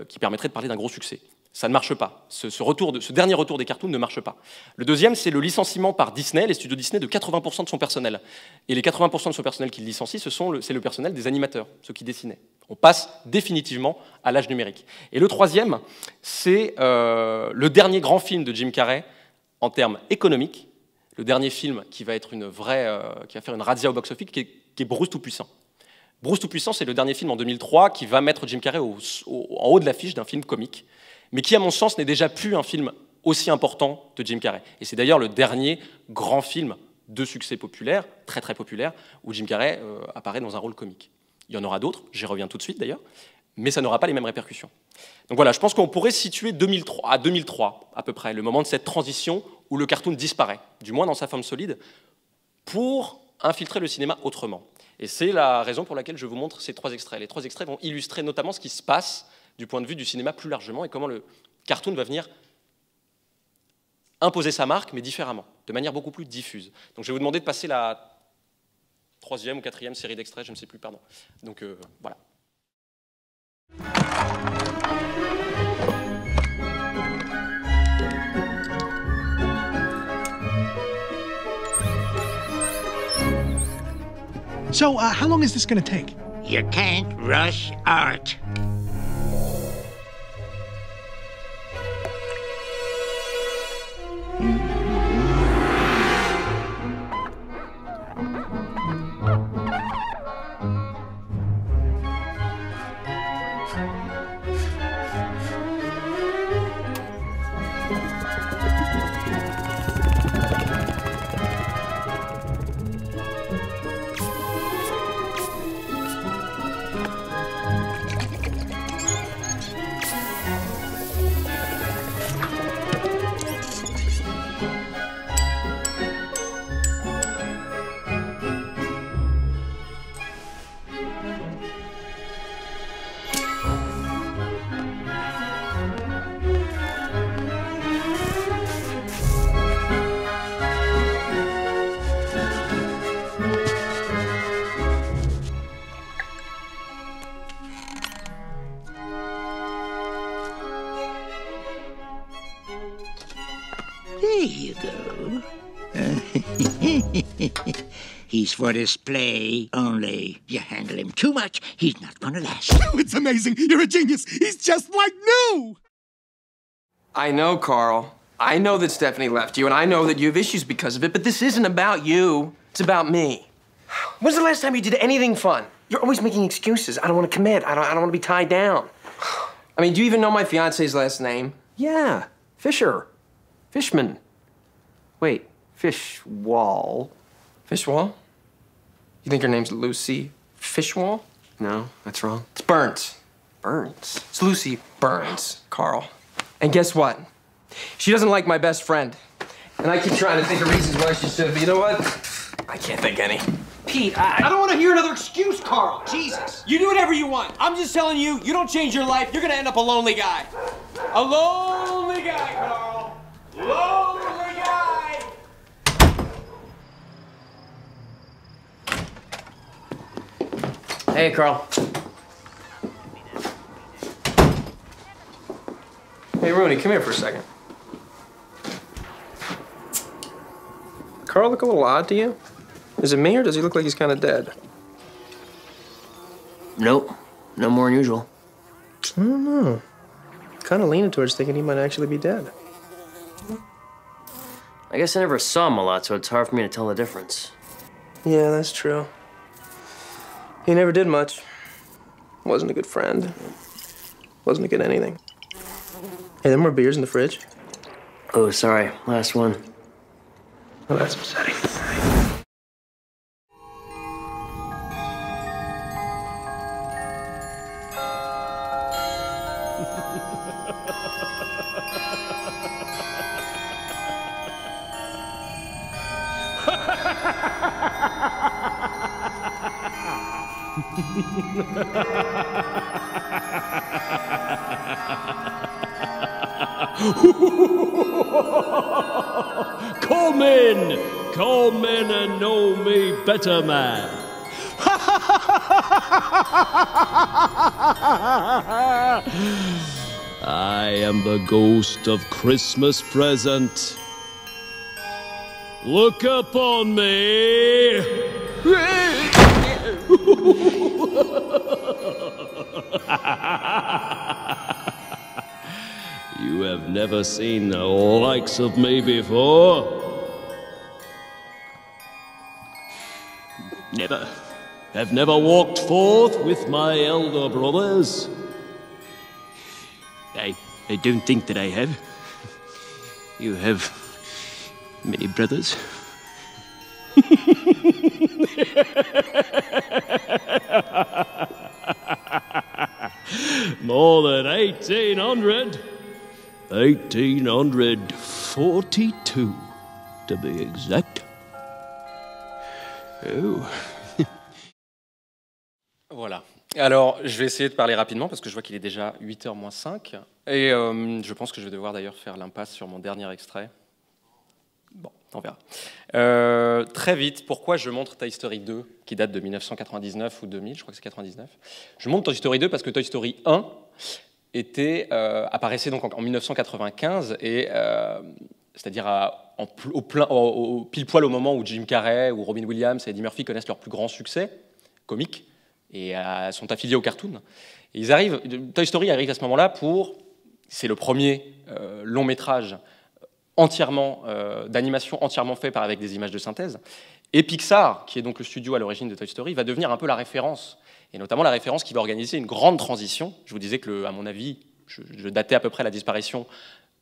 qui permettraient de parler d'un gros succès. Ça ne marche pas. Ce dernier retour des cartoons ne marche pas. Le deuxième, c'est le licenciement par Disney, les studios Disney, de 80% de son personnel. Et les 80% de son personnel qu'il licencie, c'est le personnel des animateurs, ceux qui dessinaient. On passe définitivement à l'âge numérique. Et le troisième, c'est le dernier grand film de Jim Carrey en termes économiques, le dernier film qui va être qui va faire une razzia au box-office, qui est Bruce Tout-Puissant. Bruce Tout-Puissant, c'est le dernier film en 2003 qui va mettre Jim Carrey en haut de l'affiche d'un film comique, mais qui, à mon sens, n'est déjà plus un film aussi important de Jim Carrey. Et c'est d'ailleurs le dernier grand film de succès populaire, très très populaire, où Jim Carrey apparaît dans un rôle comique. Il y en aura d'autres, j'y reviens tout de suite d'ailleurs, mais ça n'aura pas les mêmes répercussions. Donc voilà, je pense qu'on pourrait situer 2003 à peu près, le moment de cette transition où le cartoon disparaît, du moins dans sa forme solide, pour infiltrer le cinéma autrement. Et c'est la raison pour laquelle je vous montre ces 3 extraits. Les 3 extraits vont illustrer notamment ce qui se passe du point de vue du cinéma plus largement et comment le cartoon va venir imposer sa marque, mais différemment, de manière beaucoup plus diffuse. Donc je vais vous demander de passer la 3e ou 4e série d'extraits, je ne sais plus, pardon. Donc voilà. So, how long is this going to take? You can't rush art. He's for display only. You handle him too much, he's not gonna last. Oh, it's amazing. You're a genius. He's just like new. I know, Carl. I know that Stephanie left you, and I know that you have issues because of it, but this isn't about you. It's about me. When's the last time you did anything fun? You're always making excuses. I don't want to commit. I don't want to be tied down. I mean, do you even know my fiance's last name? Yeah, Fisher. Fishman. Wait, Fishwall. Fishwall? You think her name's Lucy Fishwall? No, that's wrong. It's Burns. Burns? It's Lucy Burns, Carl. And guess what? She doesn't like my best friend. And I keep trying to think of reasons why she should, but you know what? I can't think any. Pete, I don't want to hear another excuse, Carl. Jesus. You do whatever you want. I'm just telling you, you don't change your life, you're gonna end up a lonely guy. A lonely guy, Carl. Lonely guy. Hey, Carl. Hey, Rooney, come here for a second. Carl look a little odd to you? Is it me, or does he look like he's kind of dead? Nope. No more than usual. I don't know. Kind of leaning towards thinking he might actually be dead. I guess I never saw him a lot, so it's hard for me to tell the difference. Yeah, that's true. He never did much. Wasn't a good friend. Wasn't a good anything. Hey, there are more beers in the fridge. Oh, sorry. Last one. Oh, that's upsetting. Come in and know me better, man. I am the ghost of Christmas present. Look upon me. You have never seen the likes of me before. Never. Have never walked forth with my elder brothers. I don't think that I have. You have many brothers. More than 1,800. 1,842, to be exact. Oh. Voilà. Alors, je vais essayer de parler rapidement parce que je vois qu'il est déjà 8h moins 5. Et je pense que je vais devoir d'ailleurs faire l'impasse sur mon dernier extrait. Bon, on verra. Très vite, pourquoi je montre Toy Story 2, qui date de 1999 ou 2000, je crois que c'est 99. Je montre Toy Story 2 parce que Toy Story 1 apparaissait donc en 1995, et c'est-à-dire pile poil au moment où Jim Carrey ou Robin Williams et Eddie Murphy connaissent leur plus grand succès comique et sont affiliés au cartoon. Et Toy Story arrive à ce moment-là c'est le premier long métrage d'animation entièrement fait avec des images de synthèse. Et Pixar, qui est donc le studio à l'origine de Toy Story, va devenir un peu la référence, et notamment la référence qui va organiser une grande transition. Je vous disais que, à mon avis, je datais à peu près la disparition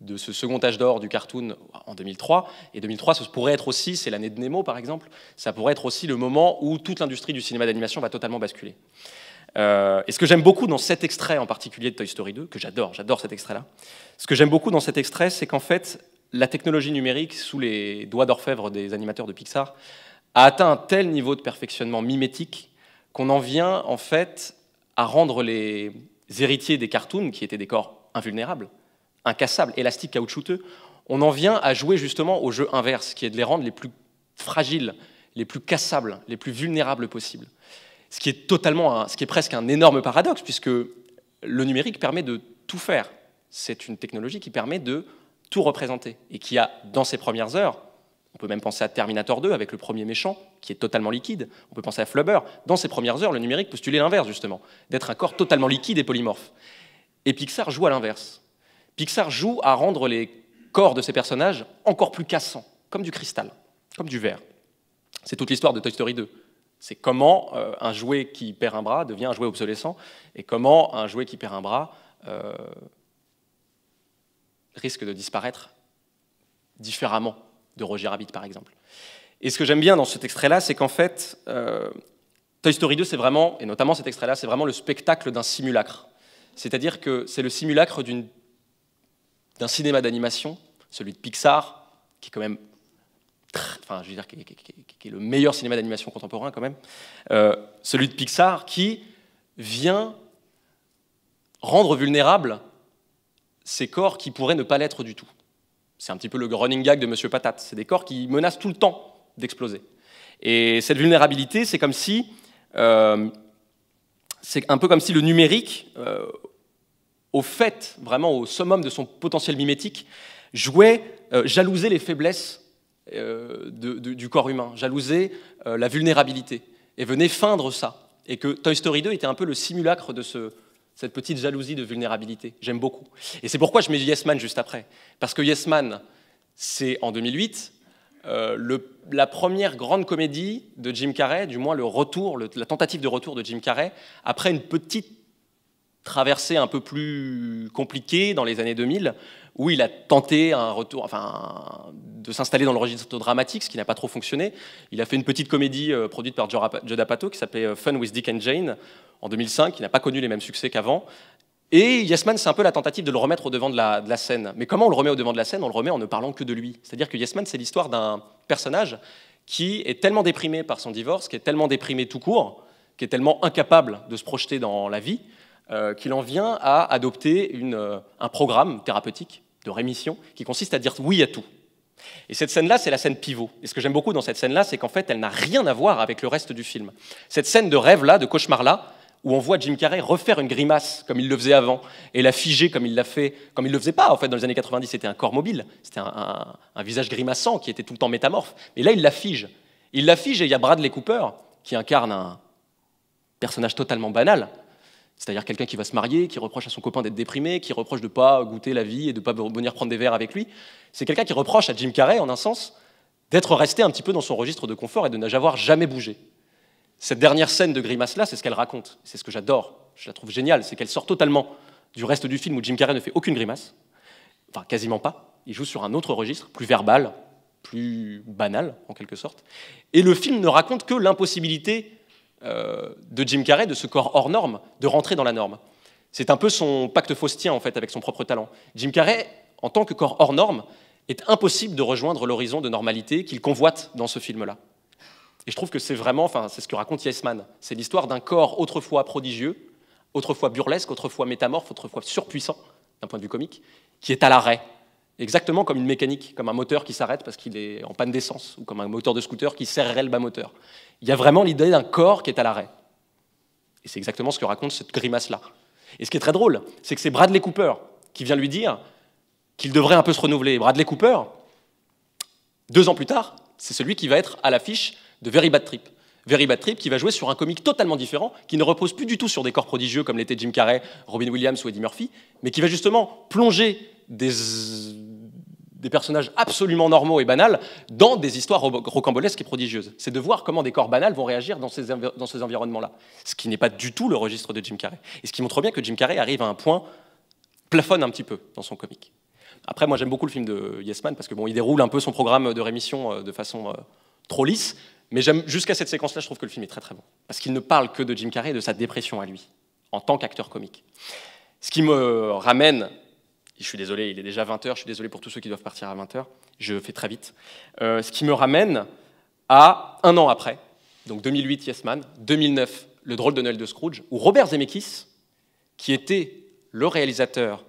de ce second âge d'or du cartoon en 2003. Et 2003, ce pourrait être aussi, c'est l'année de Nemo par exemple, ça pourrait être aussi le moment où toute l'industrie du cinéma d'animation va totalement basculer. Et ce que j'aime beaucoup dans cet extrait en particulier de Toy Story 2, que j'adore cet extrait-là, ce que j'aime beaucoup dans cet extrait, c'est qu'en fait, la technologie numérique, sous les doigts d'orfèvre des animateurs de Pixar, a atteint un tel niveau de perfectionnement mimétique qu'on en vient en fait à rendre les héritiers des cartoons, qui étaient des corps invulnérables, incassables, élastiques, caoutchouteux, on en vient à jouer justement au jeu inverse, qui est de les rendre les plus fragiles, les plus cassables, les plus vulnérables possibles. Ce qui est presque un énorme paradoxe, puisque le numérique permet de tout faire. C'est une technologie qui permet de tout représenter et qui a, dans ses premières heures, On peut même penser à Terminator 2 avec le premier méchant, qui est totalement liquide. On peut penser à Flubber. Dans ses premières heures, le numérique postulait l'inverse, justement, d'être un corps totalement liquide et polymorphe. Et Pixar joue à l'inverse. Pixar joue à rendre les corps de ces personnages encore plus cassants, comme du cristal, comme du verre. C'est toute l'histoire de Toy Story 2. C'est comment un jouet qui perd un bras devient un jouet obsolescent, et comment un jouet qui perd un bras risque de disparaître différemment de Roger Rabbit, par exemple. Et ce que j'aime bien dans cet extrait-là, c'est qu'en fait, Toy Story 2, c'est vraiment, et notamment cet extrait-là, c'est vraiment le spectacle d'un simulacre. C'est-à-dire que c'est le simulacre d'un cinéma d'animation, celui de Pixar, qui est quand même, enfin, je veux dire, qui est le meilleur cinéma d'animation contemporain quand même, celui de Pixar qui vient rendre vulnérables ces corps qui pourraient ne pas l'être du tout. C'est un petit peu le running gag de Monsieur Patate. C'est des corps qui menacent tout le temps d'exploser. Et cette vulnérabilité, c'est comme si, c'est un peu comme si le numérique, au fait, vraiment au summum de son potentiel mimétique, jalousait les faiblesses du corps humain, jalousait la vulnérabilité, et venait feindre ça. Et que Toy Story 2 était un peu le simulacre de cette petite jalousie de vulnérabilité. J'aime beaucoup. Et c'est pourquoi je mets Yes Man juste après. Parce que Yes Man, c'est en 2008, la première grande comédie de Jim Carrey, du moins la tentative de retour de Jim Carrey, après une petite traversée un peu plus compliquée dans les années 2000, où il a tenté un retour, enfin, de s'installer dans le registre dramatique, ce qui n'a pas trop fonctionné. Il a fait une petite comédie produite par Judd Apatow qui s'appelait Fun with Dick and Jane en 2005, qui n'a pas connu les mêmes succès qu'avant. Et Yes Man, c'est un peu la tentative de le remettre au devant de la scène. Mais comment on le remet au devant de la scène? On le remet en ne parlant que de lui. C'est-à-dire que Yes Man, c'est l'histoire d'un personnage qui est tellement déprimé par son divorce, qui est tellement déprimé tout court, qui est tellement incapable de se projeter dans la vie, qu'il en vient à adopter un programme thérapeutique de rémission qui consiste à dire oui à tout. Et cette scène-là, c'est la scène pivot. Et ce que j'aime beaucoup dans cette scène-là, c'est qu'en fait, elle n'a rien à voir avec le reste du film. Cette scène de rêve-là, de cauchemar-là, où on voit Jim Carrey refaire une grimace comme il le faisait avant, et la figer comme il l'a fait, comme il le faisait pas en fait dans les années 90, c'était un corps mobile, c'était un visage grimaçant qui était tout le temps métamorphe. Mais là, il la fige. Il la fige et il y a Bradley Cooper qui incarne un personnage totalement banal, c'est-à-dire quelqu'un qui va se marier, qui reproche à son copain d'être déprimé, qui reproche de ne pas goûter la vie et de ne pas venir prendre des verres avec lui. C'est quelqu'un qui reproche à Jim Carrey, en un sens, d'être resté un petit peu dans son registre de confort et de n'avoir jamais bougé. Cette dernière scène de grimace-là, c'est ce qu'elle raconte. C'est ce que j'adore, je la trouve géniale, c'est qu'elle sort totalement du reste du film où Jim Carrey ne fait aucune grimace, enfin quasiment pas. Il joue sur un autre registre, plus verbal, plus banal, en quelque sorte. Et le film ne raconte que l'impossibilité de Jim Carrey, de ce corps hors norme, de rentrer dans la norme. C'est un peu son pacte faustien, en fait, avec son propre talent. Jim Carrey, en tant que corps hors norme, est impossible de rejoindre l'horizon de normalité qu'il convoite dans ce film-là. Et je trouve que c'est vraiment, enfin, c'est ce que raconte Yes Man. C'est l'histoire d'un corps autrefois prodigieux, autrefois burlesque, autrefois métamorphe, autrefois surpuissant, d'un point de vue comique, qui est à l'arrêt. Exactement comme une mécanique, comme un moteur qui s'arrête parce qu'il est en panne d'essence, ou comme un moteur de scooter qui serrerait le bas moteur. Il y a vraiment l'idée d'un corps qui est à l'arrêt. Et c'est exactement ce que raconte cette grimace-là. Et ce qui est très drôle, c'est que c'est Bradley Cooper qui vient lui dire qu'il devrait un peu se renouveler. Et Bradley Cooper, 2 ans plus tard, c'est celui qui va être à l'affiche de Very Bad Trip. Very Bad Trip qui va jouer sur un comique totalement différent, qui ne repose plus du tout sur des corps prodigieux comme l'était Jim Carrey, Robin Williams ou Eddie Murphy, mais qui va justement plonger des personnages absolument normaux et banals dans des histoires rocambolesques et prodigieuses. C'est de voir comment des corps banals vont réagir dans ces environnements-là. Ce qui n'est pas du tout le registre de Jim Carrey. Et ce qui montre bien que Jim Carrey arrive à un point, plafonne un petit peu dans son comique. Après, moi j'aime beaucoup le film de Yes Man parce que bon, il déroule un peu son programme de rémission de façon trop lisse, mais jusqu'à cette séquence-là, je trouve que le film est très très bon. Parce qu'il ne parle que de Jim Carrey et de sa dépression à lui, en tant qu'acteur comique. Ce qui me ramène... Je suis désolé, il est déjà 20h, je suis désolé pour tous ceux qui doivent partir à 20h, je fais très vite. Ce qui me ramène à un an après, donc 2008 Yes Man, 2009 Le drôle de Noël de Scrooge, où Robert Zemeckis, qui était le réalisateur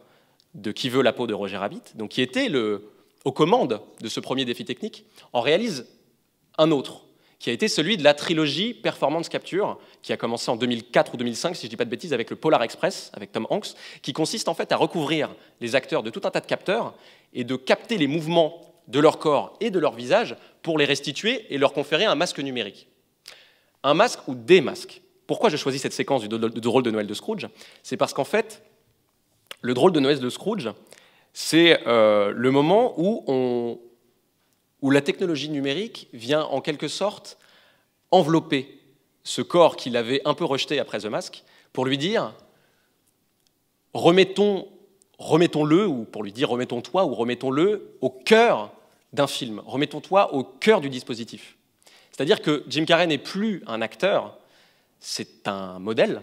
de Qui veut la peau de Roger Rabbit, donc qui était aux commandes de ce premier défi technique, en réalise un autre, qui a été celui de la trilogie Performance Capture, qui a commencé en 2004 ou 2005, si je ne dis pas de bêtises, avec le Polar Express, avec Tom Hanks, qui consiste en fait à recouvrir les acteurs de tout un tas de capteurs et de capter les mouvements de leur corps et de leur visage pour les restituer et leur conférer un masque numérique. Un masque ou des masques. Pourquoi j'ai choisi cette séquence du drôle de Noël de Scrooge? C'est parce qu'en fait, le drôle de Noël de Scrooge, c'est le moment où la technologie numérique vient en quelque sorte envelopper ce corps qu'il avait un peu rejeté après The Mask pour lui dire remettons-le, ou pour lui dire remettons-toi ou remettons-le au cœur d'un film, remettons-toi au cœur du dispositif. C'est-à-dire que Jim Carrey n'est plus un acteur, c'est un modèle,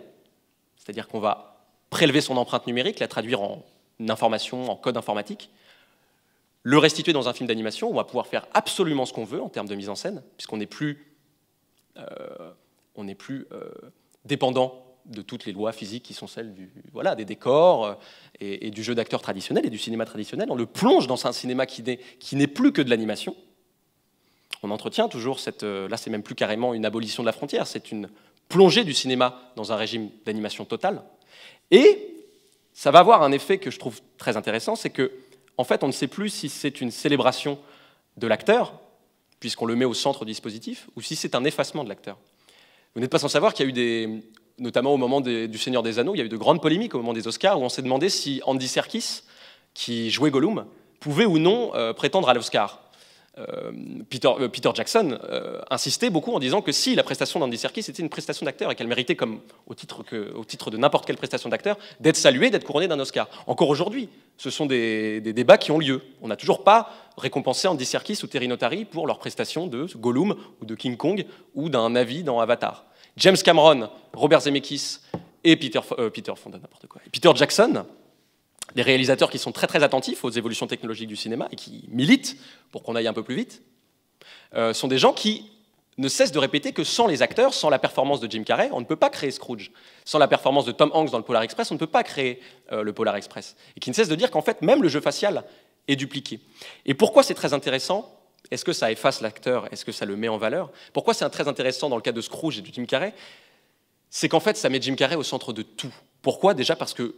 c'est-à-dire qu'on va prélever son empreinte numérique, la traduire en information, en code informatique, le restituer dans un film d'animation où on va pouvoir faire absolument ce qu'on veut en termes de mise en scène, puisqu'on n'est plus, dépendant de toutes les lois physiques qui sont celles des décors et du jeu d'acteurs traditionnel et du cinéma traditionnel. On le plonge dans un cinéma qui n'est plus que de l'animation. On entretient toujours là c'est même plus carrément une abolition de la frontière, c'est une plongée du cinéma dans un régime d'animation totale. Et ça va avoir un effet que je trouve très intéressant, c'est que en fait, on ne sait plus si c'est une célébration de l'acteur, puisqu'on le met au centre du dispositif, ou si c'est un effacement de l'acteur. Vous n'êtes pas sans savoir qu'il y a eu notamment au moment du Seigneur des Anneaux, il y a eu de grandes polémiques au moment des Oscars, où on s'est demandé si Andy Serkis, qui jouait Gollum, pouvait ou non prétendre à l'Oscar. Peter Jackson insistait beaucoup en disant que si la prestation d'Andy Serkis était une prestation d'acteur et qu'elle méritait, comme au titre de n'importe quelle prestation d'acteur, d'être saluée, d'être couronnée d'un Oscar. Encore aujourd'hui, ce sont des débats qui ont lieu. On n'a toujours pas récompensé Andy Serkis ou Terry Notary pour leur prestation de Gollum ou de King Kong ou d'un Na'vi dans Avatar. James Cameron, Robert Zemeckis et Peter Jackson, des réalisateurs qui sont très très attentifs aux évolutions technologiques du cinéma et qui militent pour qu'on aille un peu plus vite, sont des gens qui ne cessent de répéter que sans les acteurs, sans la performance de Jim Carrey, on ne peut pas créer Scrooge. Sans la performance de Tom Hanks dans le Polar Express, on ne peut pas créer le Polar Express. Et qui ne cessent de dire qu'en fait, même le jeu facial est dupliqué. Et pourquoi c'est très intéressant? Est-ce que ça efface l'acteur? Est-ce que ça le met en valeur? Pourquoi c'est très intéressant dans le cas de Scrooge et de Jim Carrey? C'est qu'en fait, ça met Jim Carrey au centre de tout. Pourquoi? Déjà parce que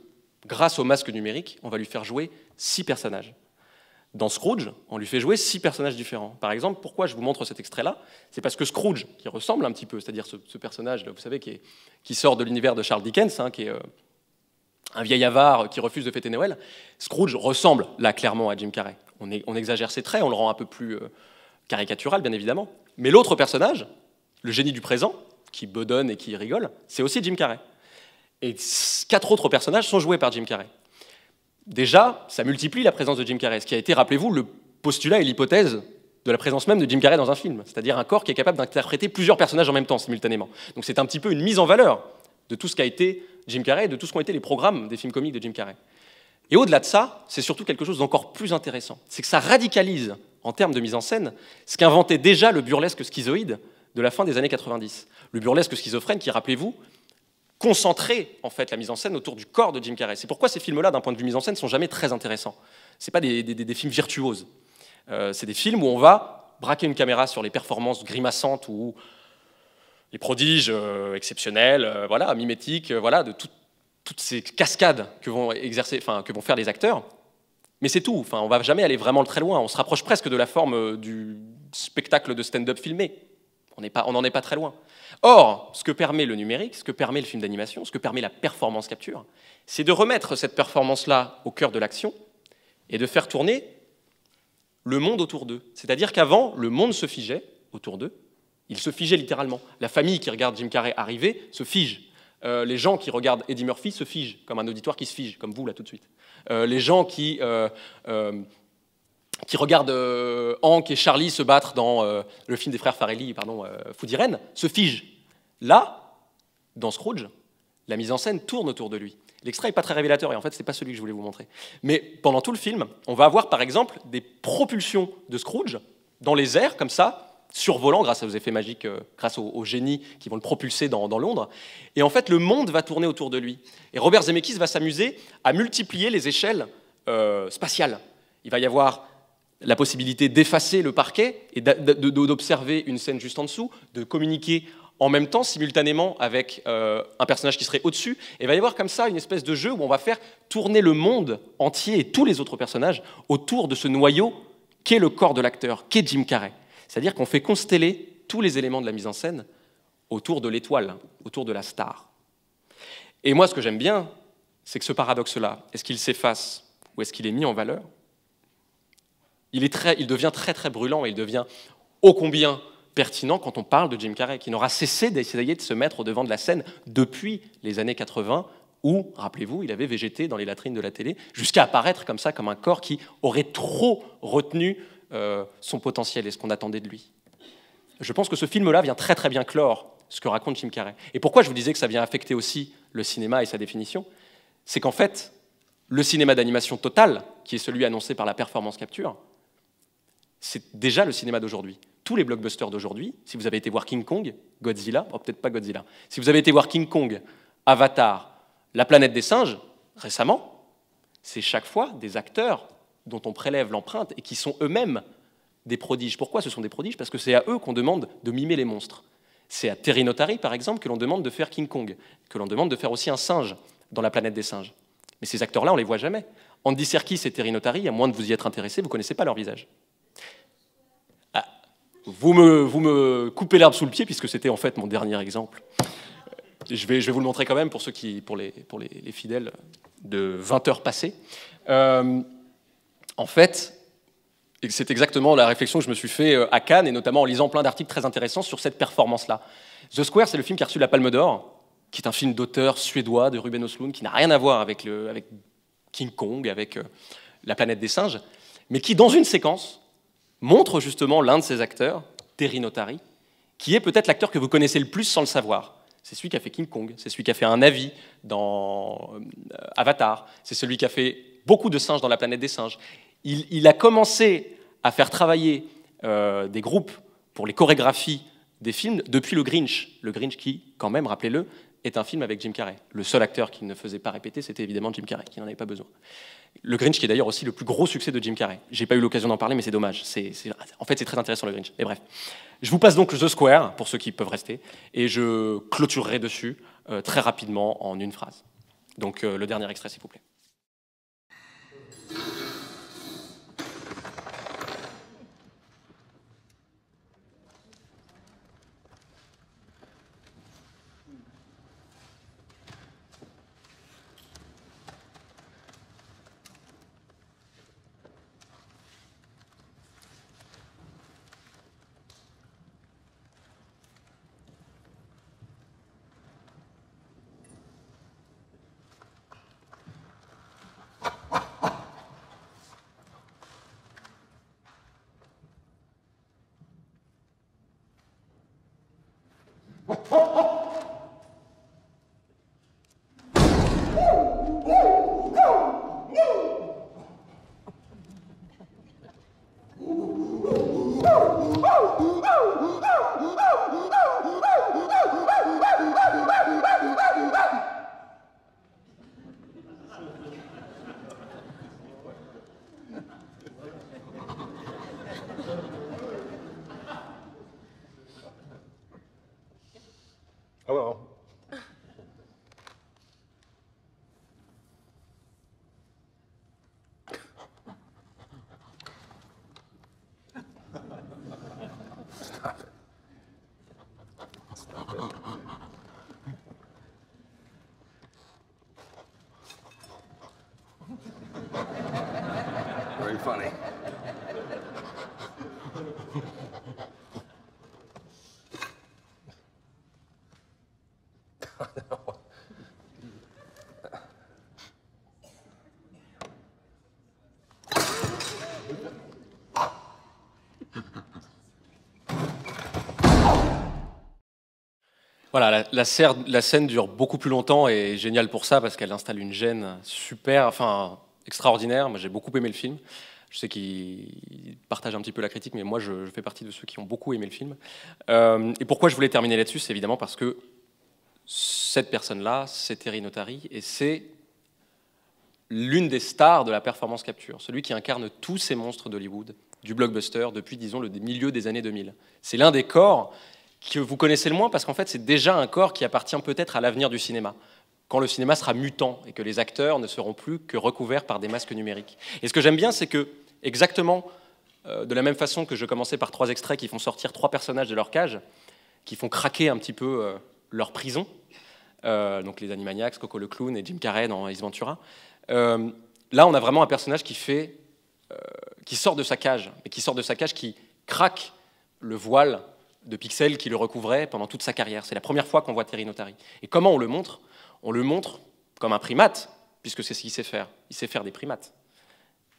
grâce au masque numérique, on va lui faire jouer 6 personnages. Dans Scrooge, on lui fait jouer 6 personnages différents. Par exemple, pourquoi je vous montre cet extrait-là? C'est parce que Scrooge, qui ressemble un petit peu, c'est-à-dire ce personnage, vous savez, qui sort de l'univers de Charles Dickens, qui est un vieil avare qui refuse de fêter Noël, Scrooge ressemble là clairement à Jim Carrey. On exagère ses traits, on le rend un peu plus caricatural, bien évidemment. Mais l'autre personnage, le génie du présent, qui bedonne et qui rigole, c'est aussi Jim Carrey. Et 4 autres personnages sont joués par Jim Carrey. Déjà, ça multiplie la présence de Jim Carrey, ce qui a été, rappelez-vous, le postulat et l'hypothèse de la présence même de Jim Carrey dans un film, c'est-à-dire un corps qui est capable d'interpréter plusieurs personnages en même temps, simultanément. Donc c'est un petit peu une mise en valeur de tout ce qu'a été Jim Carrey et de tout ce qu'ont été les programmes des films comiques de Jim Carrey. Et au-delà de ça, c'est surtout quelque chose d'encore plus intéressant. C'est que ça radicalise, en termes de mise en scène, ce qu'inventait déjà le burlesque schizoïde de la fin des années 90. Le burlesque schizophrène qui, rappelez-vous, concentrer en fait la mise en scène autour du corps de Jim Carrey. C'est pourquoi ces films-là, d'un point de vue mise en scène, sont jamais très intéressants. C'est pas des films virtuoses. C'est des films où on va braquer une caméra sur les performances grimaçantes ou les prodiges exceptionnels, mimétiques, de toutes ces cascades que vont faire les acteurs. Mais c'est tout. On va jamais aller vraiment très loin. On se rapproche presque de la forme du spectacle de stand-up filmé. On n'en est pas très loin. Or, ce que permet le numérique, ce que permet le film d'animation, ce que permet la performance capture, c'est de remettre cette performance-là au cœur de l'action et de faire tourner le monde autour d'eux. C'est-à-dire qu'avant, le monde se figeait autour d'eux. Il se figeait littéralement. La famille qui regarde Jim Carrey arriver se fige. Les gens qui regardent Eddie Murphy se figent, comme un auditoire qui se fige, comme vous, là, tout de suite. Les gens qui regardent Hank et Charlie se battre dans le film des frères Farrelly, Food Irene, se figent. Là, dans Scrooge, la mise en scène tourne autour de lui. L'extrait n'est pas très révélateur, et en fait, ce n'est pas celui que je voulais vous montrer. Mais pendant tout le film, on va avoir, par exemple, des propulsions de Scrooge dans les airs, comme ça, survolant, grâce aux effets magiques, grâce aux génies qui vont le propulser dans Londres. Et en fait, le monde va tourner autour de lui. Et Robert Zemeckis va s'amuser à multiplier les échelles spatiales. Il va y avoir la possibilité d'effacer le parquet et d'observer une scène juste en dessous, de communiquer en même temps, simultanément, avec un personnage qui serait au-dessus. Et il va y avoir comme ça une espèce de jeu où on va faire tourner le monde entier et tous les autres personnages autour de ce noyau qu'est le corps de l'acteur, qu'est Jim Carrey. C'est-à-dire qu'on fait consteller tous les éléments de la mise en scène autour de l'étoile, autour de la star. Et moi, ce que j'aime bien, c'est que ce paradoxe-là, est-ce qu'il s'efface ou est-ce qu'il est mis en valeur? Il devient très très brûlant et il devient ô combien pertinent quand on parle de Jim Carrey, qui n'aura cessé d'essayer de se mettre au devant de la scène depuis les années 80, où, rappelez-vous, il avait végété dans les latrines de la télé, jusqu'à apparaître comme ça, comme un corps qui aurait trop retenu son potentiel et ce qu'on attendait de lui. Je pense que ce film-là vient très très bien clore ce que raconte Jim Carrey. Et pourquoi je vous disais que ça vient affecter aussi le cinéma et sa définition? C'est qu'en fait, le cinéma d'animation total, qui est celui annoncé par la Performance Capture, c'est déjà le cinéma d'aujourd'hui. Tous les blockbusters d'aujourd'hui, si vous avez été voir King Kong, Godzilla, oh, peut-être pas Godzilla, si vous avez été voir King Kong, Avatar, La planète des singes, récemment, c'est chaque fois des acteurs dont on prélève l'empreinte et qui sont eux-mêmes des prodiges. Pourquoi ce sont des prodiges? Parce que c'est à eux qu'on demande de mimer les monstres. C'est à Terry Notary, par exemple, que l'on demande de faire King Kong, que l'on demande de faire aussi un singe dans La planète des singes. Mais ces acteurs-là, on ne les voit jamais. Andy Serkis et Terry Notary, à moins de vous y être intéressé, vous ne connaissez pas leur visage. Ah, vous me coupez l'herbe sous le pied, puisque c'était en fait mon dernier exemple. Je vais vous le montrer quand même pour les fidèles de 20 heures passées. En fait, c'est exactement la réflexion que je me suis fait à Cannes, et notamment en lisant plein d'articles très intéressants sur cette performance-là. The Square, c'est le film qui a reçu la Palme d'Or, qui est un film d'auteur suédois de Ruben Östlund, qui n'a rien à voir avec King Kong, avec La planète des singes, mais qui, dans une séquence, montre justement l'un de ses acteurs, Terry Notary, qui est peut-être l'acteur que vous connaissez le plus sans le savoir. C'est celui qui a fait King Kong, c'est celui qui a fait un Na'vi dans Avatar, c'est celui qui a fait beaucoup de singes dans La planète des singes. Il a commencé à faire travailler des groupes pour les chorégraphies des films depuis Le Grinch. Le Grinch qui, quand même, rappelez-le, est un film avec Jim Carrey. Le seul acteur qui ne faisait pas répéter, c'était évidemment Jim Carrey, qui n'en avait pas besoin. Le Grinch qui est d'ailleurs aussi le plus gros succès de Jim Carrey. J'ai pas eu l'occasion d'en parler, mais c'est dommage. En fait, c'est très intéressant, Le Grinch. Et bref. Je vous passe donc The Square, pour ceux qui peuvent rester, et je clôturerai dessus très rapidement en une phrase. Donc le dernier extrait, s'il vous plaît. Hello. Stop it. Stop it. Very funny. Voilà, la scène dure beaucoup plus longtemps et est géniale pour ça parce qu'elle installe une gêne super, enfin extraordinaire. Moi, j'ai beaucoup aimé le film. Je sais qu'il partage un petit peu la critique, mais moi, je fais partie de ceux qui ont beaucoup aimé le film. Et pourquoi je voulais terminer là-dessus, c'est évidemment parce que cette personne-là, c'est Terry Notary, et c'est l'une des stars de la performance capture, celui qui incarne tous ces monstres d'Hollywood, du blockbuster, depuis, disons, le milieu des années 2000. C'est l'un des corps que vous connaissez le moins, parce qu'en fait, c'est déjà un corps qui appartient peut-être à l'avenir du cinéma, quand le cinéma sera mutant et que les acteurs ne seront plus que recouverts par des masques numériques. Et ce que j'aime bien, c'est que, exactement de la même façon que je commençais par 3 extraits qui font sortir 3 personnages de leur cage, qui font craquer un petit peu leur prison, donc les Animaniacs, Coco le clown et Jim Carrey dans Ace Ventura. Là, on a vraiment un personnage qui sort de sa cage, mais qui sort de sa cage, qui craque le voile de pixels qui le recouvrait pendant toute sa carrière. C'est la première fois qu'on voit Terry Notary. Et comment on le montre? On le montre comme un primate, puisque c'est ce qu'il sait faire. Il sait faire des primates.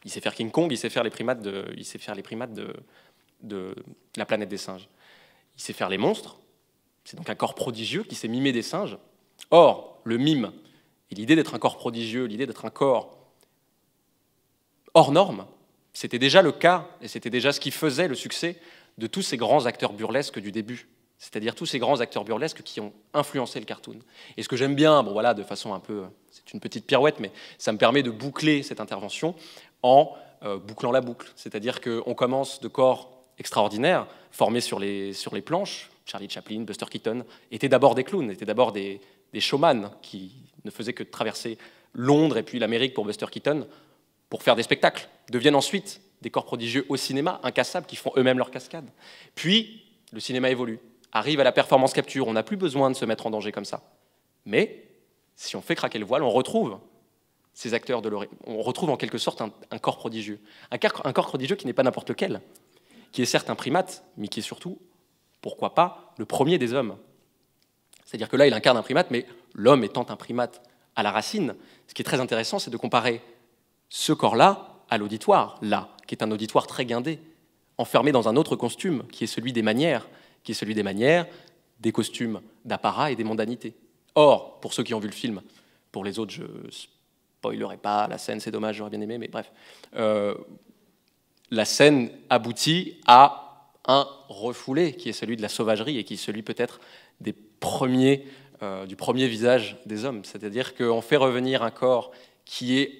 Il sait faire King Kong, il sait faire les primates de la planète des singes. Il sait faire les monstres. C'est donc un corps prodigieux qui sait mimer des singes. Or, le mime et l'idée d'être un corps prodigieux, l'idée d'être un corps hors norme, c'était déjà le cas, et c'était déjà ce qui faisait le succès de tous ces grands acteurs burlesques du début. C'est-à-dire tous ces grands acteurs burlesques qui ont influencé le cartoon. Et ce que j'aime bien, bon voilà, de façon un peu... C'est une petite pirouette, mais ça me permet de boucler cette intervention en bouclant la boucle. C'est-à-dire qu'on commence de corps extraordinaires, formés sur les planches. Charlie Chaplin, Buster Keaton étaient d'abord des clowns, étaient d'abord des showman qui ne faisaient que traverser Londres et puis l'Amérique pour Buster Keaton pour faire des spectacles, deviennent ensuite des corps prodigieux au cinéma, incassables, qui font eux-mêmes leurs cascades. Puis, le cinéma évolue, arrive à la performance capture, on n'a plus besoin de se mettre en danger comme ça. Mais, si on fait craquer le voile, on retrouve ces acteurs de l'origine, on retrouve en quelque sorte un corps prodigieux. Un corps prodigieux qui n'est pas n'importe lequel, qui est certes un primate, mais qui est surtout, pourquoi pas, le premier des hommes. C'est-à-dire que là, il incarne un primate, mais l'homme étant un primate à la racine, ce qui est très intéressant, c'est de comparer ce corps-là à l'auditoire, là, qui est un auditoire très guindé, enfermé dans un autre costume, qui est celui des manières, des costumes d'apparat et des mondanités. Or, pour ceux qui ont vu le film, pour les autres, je spoilerai pas la scène, c'est dommage, j'aurais bien aimé, mais bref. La scène aboutit à un refoulé, qui est celui de la sauvagerie, et qui est celui peut-être du premier visage des hommes. C'est-à-dire qu'on fait revenir un corps qui est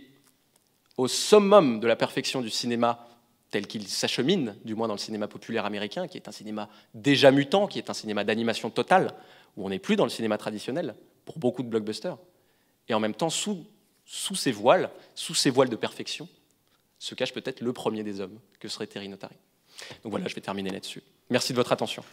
au summum de la perfection du cinéma tel qu'il s'achemine, du moins dans le cinéma populaire américain, qui est un cinéma déjà mutant, qui est un cinéma d'animation totale, où on n'est plus dans le cinéma traditionnel, pour beaucoup de blockbusters. Et en même temps, sous ces voiles de perfection, se cache peut-être le premier des hommes, que serait Terry Notary. Donc voilà, je vais terminer là-dessus. Merci de votre attention.